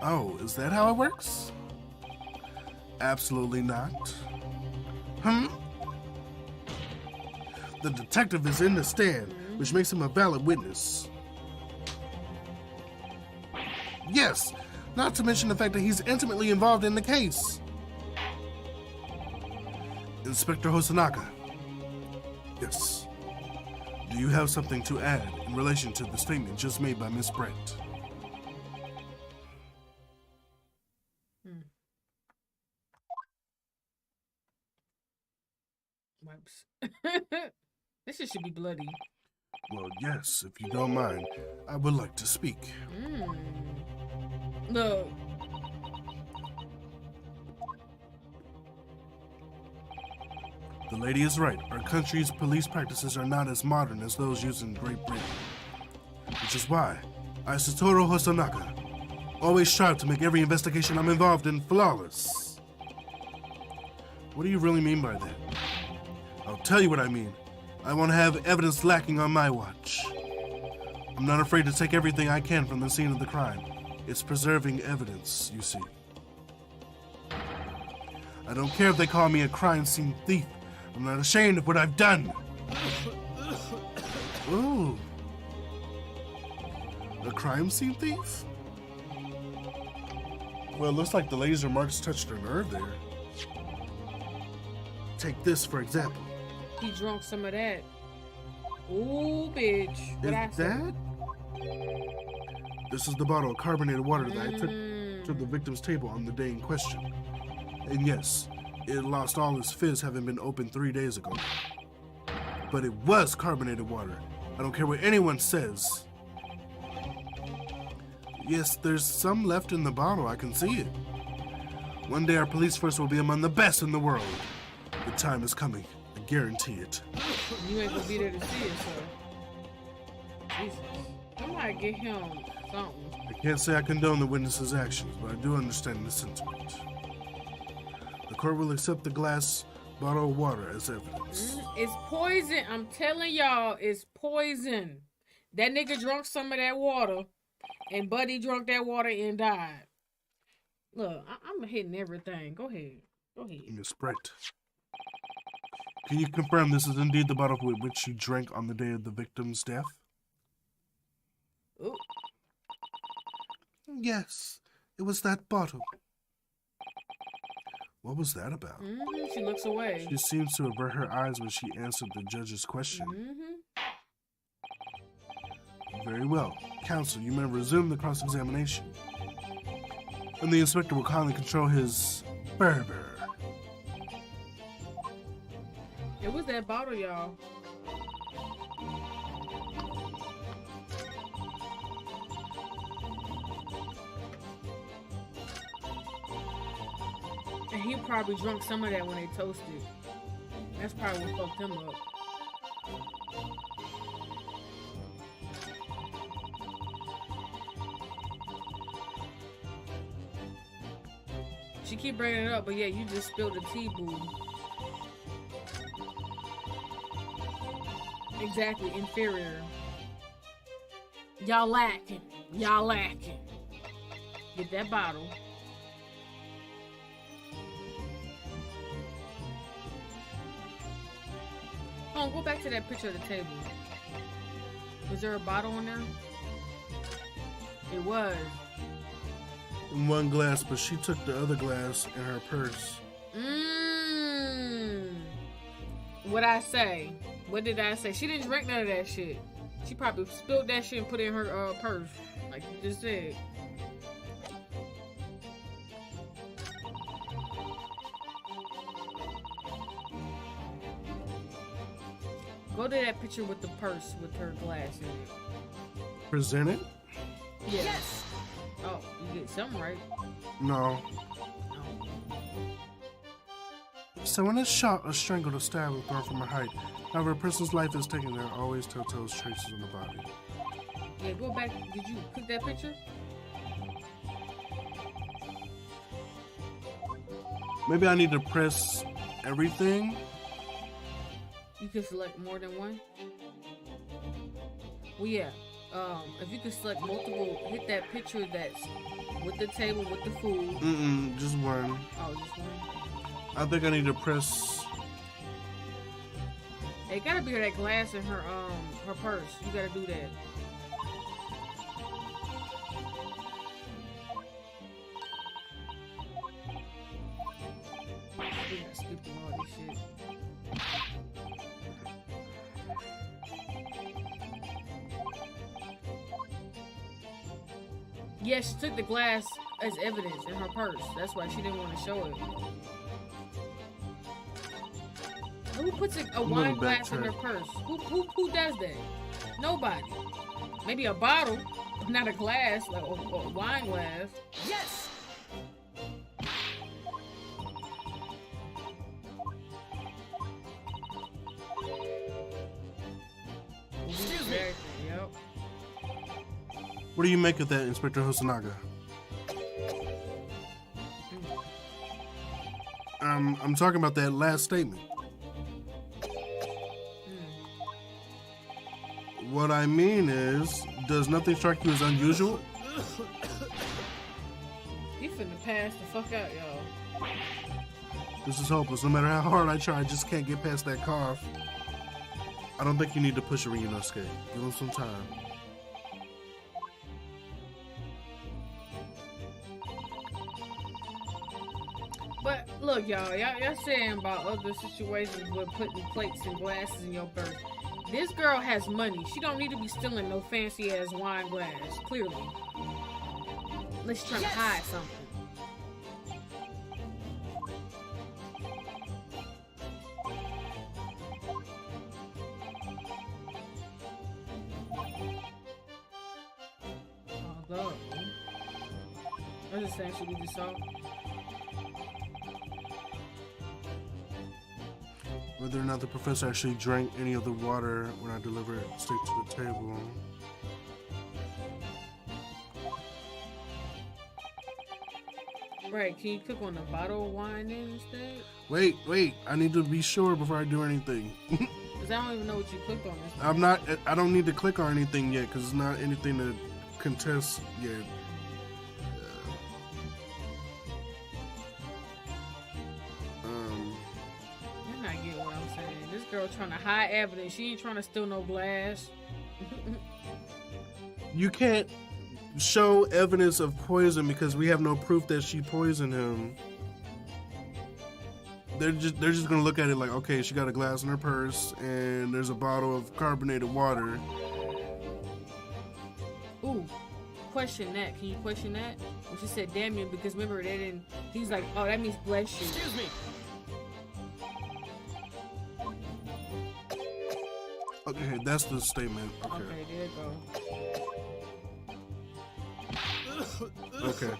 Speaker 1: Oh, is that how it works? Absolutely not. The detective is in the stand, which makes him a valid witness. Yes, not to mention the fact that he's intimately involved in the case. Inspector Hosanaka. Yes. Do you have something to add in relation to the statement just made by Miss Brent?
Speaker 5: Wipes. This shit should be bloody.
Speaker 1: Well, yes, if you don't mind, I would like to speak.
Speaker 5: Look.
Speaker 1: The lady is right. Our country's police practices are not as modern as those used in Great Britain. Which is why I, Satoru Hosanaka, always strive to make every investigation I'm involved in flawless. What do you really mean by that? I'll tell you what I mean. I won't have evidence lacking on my watch. I'm not afraid to take everything I can from the scene of the crime. It's preserving evidence, you see. I don't care if they call me a crime scene thief. I'm not ashamed of what I've done. Ooh. A crime scene thief? Well, it looks like the laser marks touched her nerve there. Take this, for example.
Speaker 5: He drunk some of that. Ooh, bitch.
Speaker 1: Is that? This is the bottle of carbonated water that I took to the victim's table on the day in question. And yes, it lost all its fizz having been opened 3 days ago. But it was carbonated water. I don't care what anyone says. Yes, there's some left in the bottle, I can see it. One day our police force will be among the best in the world. The time is coming, I guarantee it.
Speaker 5: You ain't gonna be there to see it, so. Jesus. I might get him something.
Speaker 1: I can't say I condone the witness's actions, but I do understand the sentiment. The court will accept the glass bottle of water as evidence.
Speaker 5: It's poison. I'm telling y'all, it's poison. That nigga drunk some of that water, and Buddy drunk that water and died. Look, I'm hitting everything. Go ahead. Go ahead.
Speaker 1: Miss Brent, can you confirm this is indeed the bottle with which you drank on the day of the victim's death?
Speaker 5: Ooh.
Speaker 1: Yes, it was that bottle. What was that about?
Speaker 5: She looks away.
Speaker 1: She seems to avert her eyes when she answered the judge's question. Very well. Counsel, you may resume the cross-examination. And the inspector will kindly control his fervor.
Speaker 5: It was that bottle, y'all. And he probably drunk some of that when they toasted. That's probably what fucked him up. She keep bringing it up, but yeah, you just spilled the tea, boo. Exactly, inferior. Y'all lacking. Y'all lacking. Get that bottle. Oh, go back to that picture of the table. Was there a bottle in there? It was.
Speaker 1: In one glass, but she took the other glass in her purse.
Speaker 5: What'd I say? What did I say? She didn't drink none of that shit. She probably spilled that shit and put it in her purse. Like you just said. Go to that picture with the purse with her glass in it.
Speaker 1: Present it?
Speaker 5: Yes. Oh, you get something right.
Speaker 1: No. Someone is shot or strangled or stabbed or thrown from a height. However, a person's life is taken, there are always telltale traces on the body.
Speaker 5: Yeah, go back. Did you click that picture?
Speaker 1: Maybe I need to press everything.
Speaker 5: You can select more than one. Well, yeah. If you can select multiple, hit that picture that's with the table with the food.
Speaker 1: Just one.
Speaker 5: Oh, just one.
Speaker 1: I think I need to press.
Speaker 5: It gotta be that glass in her purse. You gotta do that. I think I skipped through all this shit. Yeah, she took the glass as evidence in her purse. That's why she didn't want to show it. Who puts a wine glass in their purse? Who does that? Nobody. Maybe a bottle, but not a glass, like a wine glass.
Speaker 6: Yes!
Speaker 5: Excuse me. Yep.
Speaker 1: What do you make of that, Inspector Hosonaga? I'm talking about that last statement. What I mean is, does nothing strike you as unusual?
Speaker 5: You finna pass the fuck out, y'all.
Speaker 1: This is hopeless. No matter how hard I try, I just can't get past that cough. I don't think you need to push a Ryunosuke. Give him some time.
Speaker 5: But look, y'all saying about other situations with putting plates and glasses in your purse. This girl has money. She don't need to be stealing no fancy ass wine glass. Clearly, unless she's trying to hide something. Although, I just saying, should we just saw?
Speaker 1: Whether or not the professor actually drank any of the water when I delivered it straight to the table.
Speaker 5: Right, can you click on the bottle of wine then instead?
Speaker 1: Wait, I need to be sure before I do anything.
Speaker 5: Because I don't even know what you clicked on this.
Speaker 1: I don't need to click on anything yet because it's not anything to contest yet.
Speaker 5: You're not getting what I'm saying. This girl trying to hide evidence. She ain't trying to steal no glass.
Speaker 1: You can't show evidence of poison because we have no proof that she poisoned him. They're just gonna look at it like, okay, she got a glass in her purse and there's a bottle of carbonated water.
Speaker 5: Ooh, question that. Can you question that? When she said Damien, because remember they didn't. He's like, oh, that means bless you.
Speaker 6: Excuse me.
Speaker 1: Okay, that's the statement.
Speaker 5: Okay, there you go.
Speaker 1: Okay.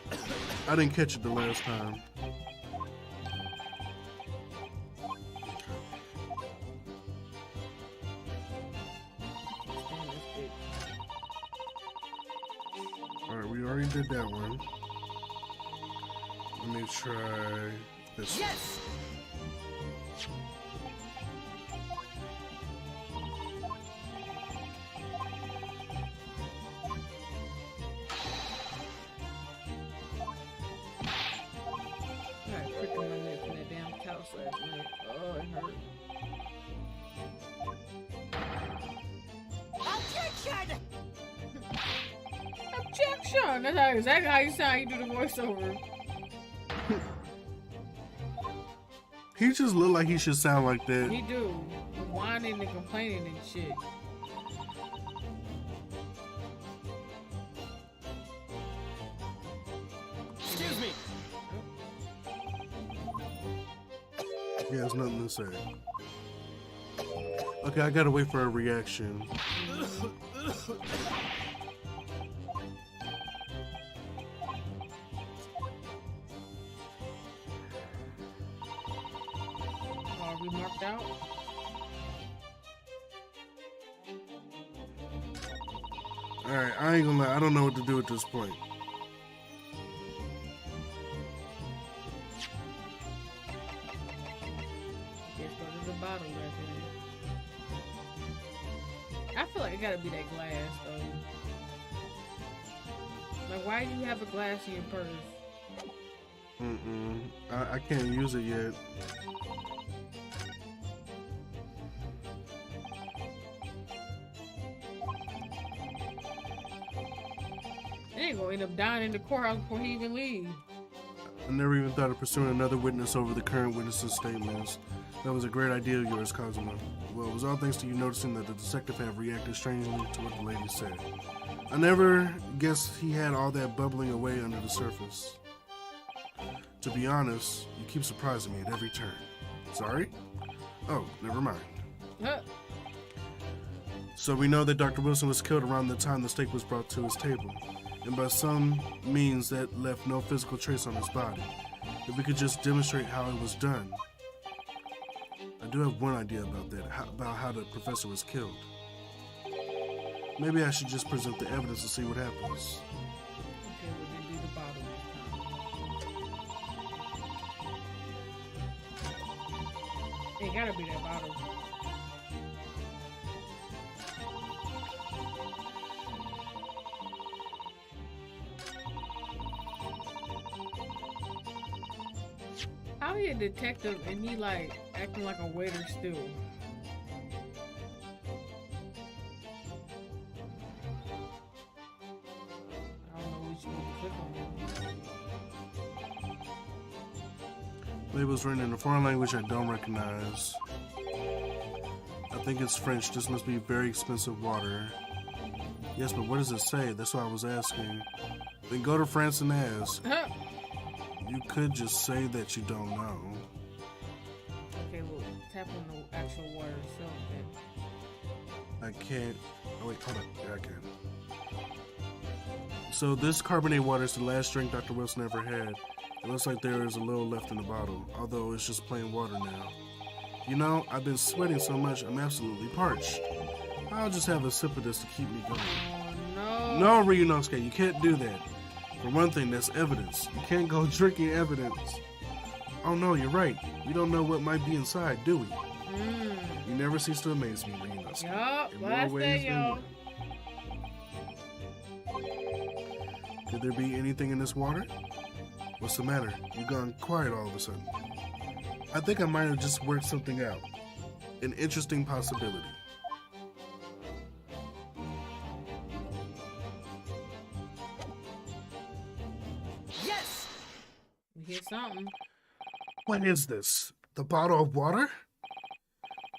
Speaker 1: I didn't catch it the last time. Alright, we already did that one. Let me try this.
Speaker 6: Yes.
Speaker 5: Oh, it hurt.
Speaker 6: Objection!
Speaker 5: Objection! That's exactly how you sound. You do the voiceover.
Speaker 1: He just look like he should sound like that.
Speaker 5: He do. Whining and complaining and shit.
Speaker 6: Excuse me.
Speaker 1: He has nothing to say. Okay, I gotta wait for a reaction.
Speaker 5: Are we marked out?
Speaker 1: Alright, I ain't gonna lie, I don't know what to do at this point.
Speaker 5: I feel like it gotta be that glass though. Like, why do you have a glass in your purse?
Speaker 1: I can't use it yet.
Speaker 5: They ain't gonna end up dying in the courthouse before he even leaves.
Speaker 1: I never even thought of pursuing another witness over the current witness's statements. That was a great idea of yours, Cosmo. Well, it was all thanks to you noticing that the detective had reacted strangely to what the lady said. I never guessed he had all that bubbling away under the surface. To be honest, you keep surprising me at every turn. Sorry? Oh, never mind.
Speaker 5: Huh.
Speaker 1: So we know that Dr. Wilson was killed around the time the steak was brought to his table, and by some means that left no physical trace on his body. If we could just demonstrate how it was done. I do have one idea about that, about how the professor was killed. Maybe I should just present the evidence to see what happens.
Speaker 5: Okay, well then do the bottle this time. It gotta be that bottle. How he a detective and he like acting like a waiter still? I don't know which one to click on.
Speaker 1: Labels written in a foreign language I don't recognize. I think it's French. This must be very expensive water. Yes, but what does it say? That's what I was asking. Then go to France and ask. You could just say that you don't know.
Speaker 5: Okay, well, tap on the actual water itself then.
Speaker 1: I can't. Oh, wait, hold on. Yeah, I can. So, this carbonated water is the last drink Dr. Wilson ever had. It looks like there is a little left in the bottle, although it's just plain water now. You know, I've been sweating so much, I'm absolutely parched. I'll just have a sip of this to keep me going.
Speaker 5: Oh, no.
Speaker 1: No, Ryunosuke, you can't do that. For one thing, that's evidence. You can't go drinking evidence. Oh no, you're right. We don't know what might be inside, do we? You never cease to amaze me, Rena.
Speaker 5: Yup,
Speaker 1: In more
Speaker 5: last
Speaker 1: ways
Speaker 5: day,
Speaker 1: than
Speaker 5: y'all.
Speaker 1: one. Could there be anything in this water? What's the matter? You've gone quiet all of a sudden. I think I might have just worked something out. An interesting possibility.
Speaker 6: Yes!
Speaker 5: We hear something.
Speaker 1: What is this? The bottle of water?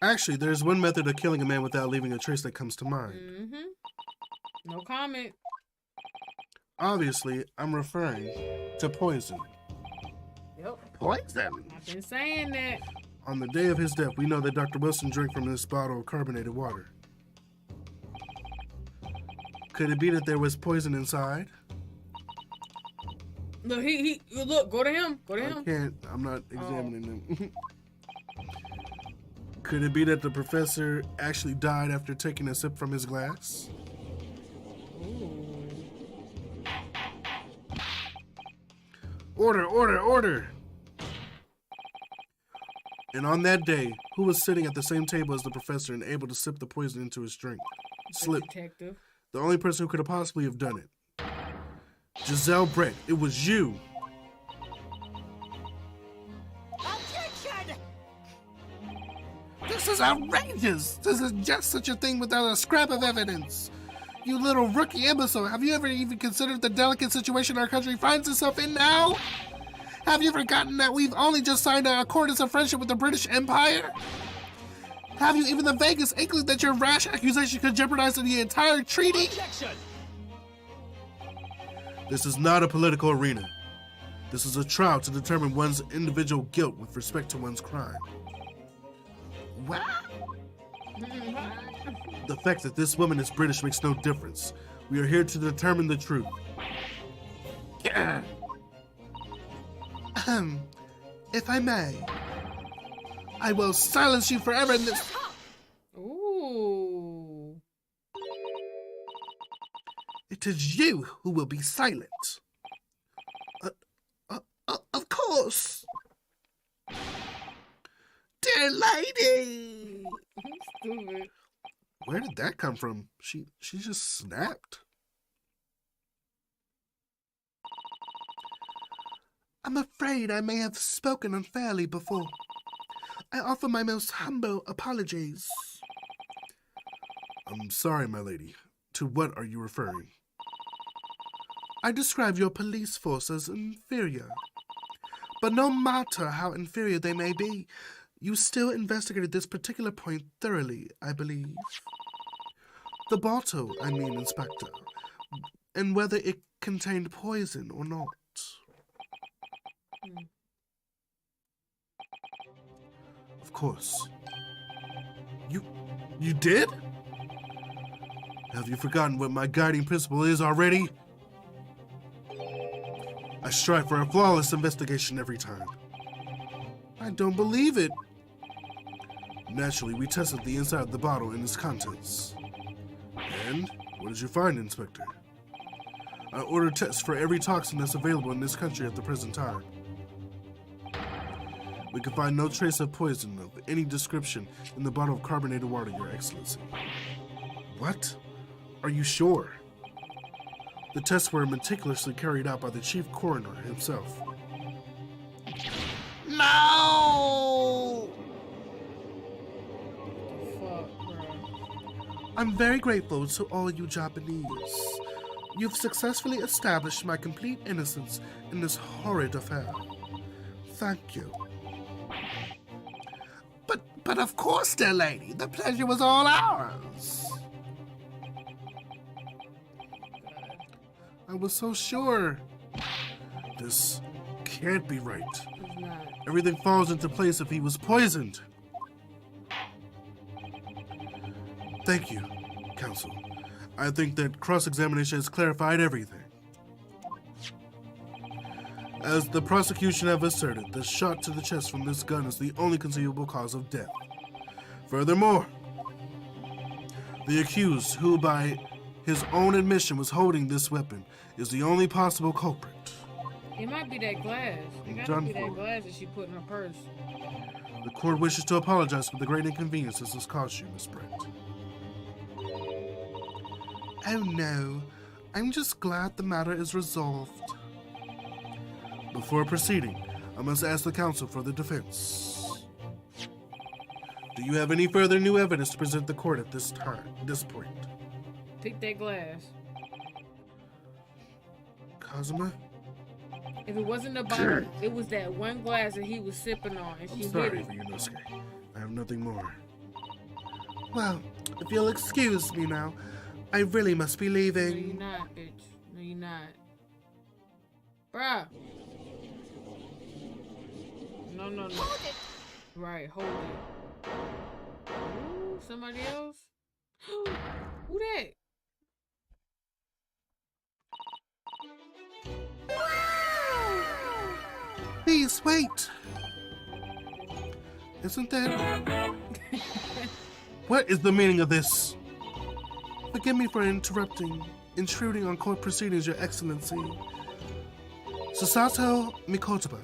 Speaker 1: Actually, there's one method of killing a man without leaving a trace that comes to mind.
Speaker 5: Mm-hmm. No comment.
Speaker 1: Obviously, I'm referring to poison.
Speaker 5: Yep.
Speaker 3: Poison?
Speaker 5: I've been saying that.
Speaker 1: On the day of his death, we know that Dr. Wilson drank from this bottle of carbonated water. Could it be that there was poison inside?
Speaker 5: Look, look, go to him. Go to
Speaker 1: I
Speaker 5: him.
Speaker 1: can't, I'm not examining them. Could it be that the professor actually died after taking a sip from his glass?
Speaker 5: Ooh.
Speaker 1: Order, order, order! And on that day, who was sitting at the same table as the professor and able to sip the poison into his drink? Slip.
Speaker 5: Detective.
Speaker 1: The only person who could have possibly have done it. Giselle Brent, it was you.
Speaker 6: Objection!
Speaker 3: This is outrageous! This is just such a thing without a scrap of evidence. You little rookie imbecile, have you ever even considered the delicate situation our country finds itself in now? Have you forgotten that we've only just signed an accordance of friendship with the British Empire? Have you even the vaguest inkling that your rash accusation could jeopardize the entire treaty?
Speaker 6: Objection!
Speaker 1: This is not a political arena. This is a trial to determine one's individual guilt with respect to one's crime.
Speaker 3: What?
Speaker 1: The fact that this woman is British makes no difference. We are here to determine the truth.
Speaker 3: If I may, I will silence you forever in this.
Speaker 5: Ooh.
Speaker 3: It is you who will be silent. Of course. Dear lady!
Speaker 5: Stupid.
Speaker 1: Where did that come from? She just snapped.
Speaker 3: I'm afraid I may have spoken unfairly before. I offer my most humble apologies.
Speaker 1: I'm sorry, my lady. To what are you referring?
Speaker 3: I describe your police force as inferior. But no matter how inferior they may be, you still investigated this particular point thoroughly, I believe. The bottle, I mean, Inspector, and whether it contained poison or not.
Speaker 1: Of course. You did? Have you forgotten what my guiding principle is already? I strive for a flawless investigation every time.
Speaker 3: I don't believe it.
Speaker 1: Naturally, we tested the inside of the bottle and its contents. And what did you find, Inspector? I ordered tests for every toxin that's available in this country at the present time. We could find no trace of poison of any description in the bottle of carbonated water, Your Excellency.
Speaker 3: What?
Speaker 1: Are you sure? The tests were meticulously carried out by the chief coroner himself.
Speaker 3: No!
Speaker 5: Fuck, bro.
Speaker 3: I'm very grateful to all you Japanese. You've successfully established my complete innocence in this horrid affair. Thank you. But of course, dear lady, the pleasure was all ours.
Speaker 1: I was so sure. This can't be right.
Speaker 5: It's not.
Speaker 1: Everything falls into place if he was poisoned. Thank you, counsel. I think that cross-examination has clarified everything. As the prosecution have asserted, the shot to the chest from this gun is the only conceivable cause of death. Furthermore, the accused, who by his own admission was holding this weapon, is the only possible culprit.
Speaker 5: It might be that glass. It gotta
Speaker 1: Done
Speaker 5: be that
Speaker 1: for.
Speaker 5: glass that she put in her purse.
Speaker 1: The court wishes to apologize for the great inconvenience this has caused you, Miss Brent. Oh no, I'm just glad the matter is resolved. Before proceeding, I must ask the counsel for the defense. Do you have any further new evidence to present the court at this point?
Speaker 5: Pick that glass.
Speaker 1: Kazuma?
Speaker 5: If it wasn't the bottle, it was that one glass that he was sipping on, and she hit
Speaker 1: Sorry
Speaker 5: it.
Speaker 1: for you, Nosuke. I have nothing more. Well, if you'll excuse me now, I really must be
Speaker 5: No,
Speaker 1: leaving.
Speaker 5: you're not, bitch. No, you're not. Bruh. No.
Speaker 6: Hold it.
Speaker 5: Right, hold it. Ooh, somebody else? Who that?
Speaker 1: Please wait. Isn't that... What is the meaning of this? Forgive me for intruding on court proceedings, Your Excellency. Susato Mikotoba,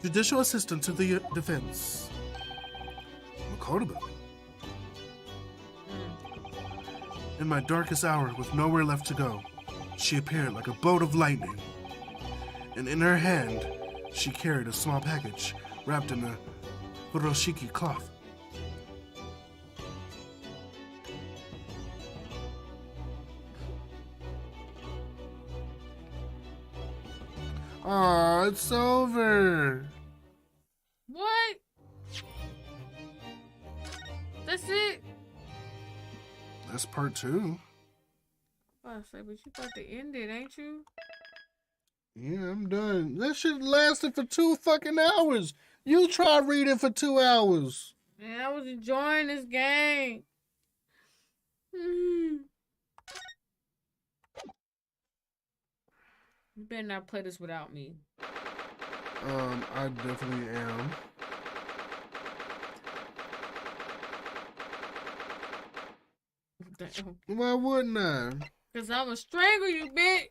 Speaker 1: Judicial Assistant to the Defense. Mikotoba? In my darkest hour, with nowhere left to go, she appeared like a bolt of lightning. And in her hand, she carried a small package wrapped in a furoshiki cloth. Aw, it's over.
Speaker 5: What? That's it?
Speaker 1: That's part 2.
Speaker 5: I was say, but you about to end it, ain't you?
Speaker 1: Yeah, I'm done. That shit lasted for 2 fucking hours. You try reading for 2 hours.
Speaker 5: Man, I was enjoying this game. You better not play this without me.
Speaker 1: I definitely am.
Speaker 5: Damn.
Speaker 1: Why wouldn't I?
Speaker 5: Cause I'ma strangle you, bitch.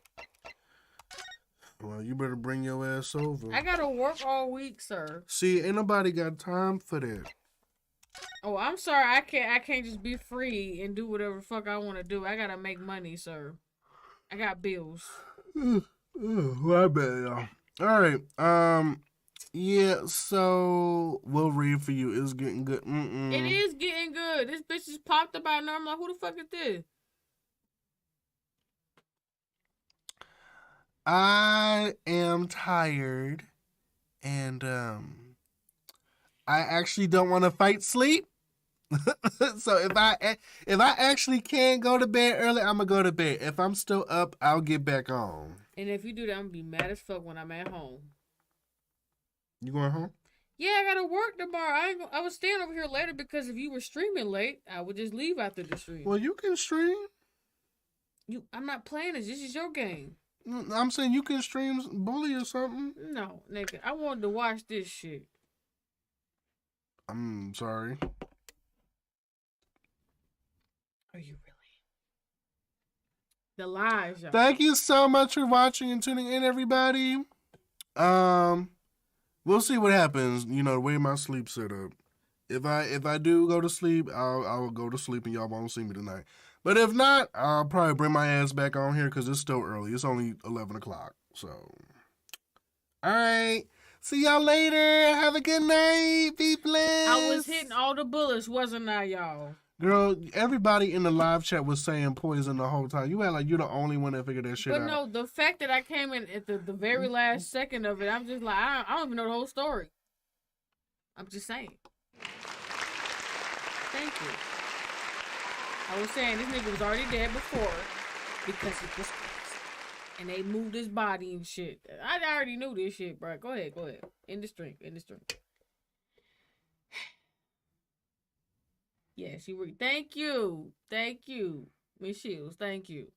Speaker 1: Well, you better bring your ass over.
Speaker 5: I gotta work all week, sir.
Speaker 1: See, ain't nobody got time for that.
Speaker 5: Oh, I'm sorry. I can't just be free and do whatever the fuck I want to do. I gotta make money, sir. I got bills.
Speaker 1: My bad, y'all. All right. Yeah. So we'll read for you. It's getting good.
Speaker 5: It is getting good. This bitch just popped up out of nowhere. I'm like, who the fuck is this?
Speaker 1: I am tired, and I actually don't want to fight sleep. So if I actually can go to bed early, I'm gonna go to bed. If I'm still up, I'll get back on.
Speaker 5: And if you do that, I'm gonna be mad as fuck when I'm at home.
Speaker 1: You going home?
Speaker 5: Yeah, I gotta work tomorrow. I was staying over here later because if you were streaming late, I would just leave after the stream.
Speaker 1: Well, you can stream.
Speaker 5: I'm not playing this. This is your game.
Speaker 1: I'm saying you can stream Bully or something.
Speaker 5: No, nigga. I wanted to watch this shit.
Speaker 1: I'm sorry.
Speaker 5: Are you really? The lies, y'all.
Speaker 1: Thank you so much for watching and tuning in, everybody. We'll see what happens. You know, the way my sleep set up. If I do go to sleep, I'll go to sleep and y'all won't see me tonight. But if not, I'll probably bring my ass back on here because it's still early. It's only 11 o'clock. So, all right. See y'all later. Have a good night. Be blessed.
Speaker 5: I was hitting all the bullets, wasn't I, y'all?
Speaker 1: Girl, everybody in the live chat was saying poison the whole time. You act like you're the only one that figured that shit out.
Speaker 5: But no, the fact that I came in at the very last second of it, I'm just like, I don't even know the whole story. I'm just saying. Thank you. I was saying this nigga was already dead before because he was crazy. And they moved his body and shit. I already knew this shit, bro. Go ahead. End the stream. Yes, you were. Thank you, Miss Shields. Thank you.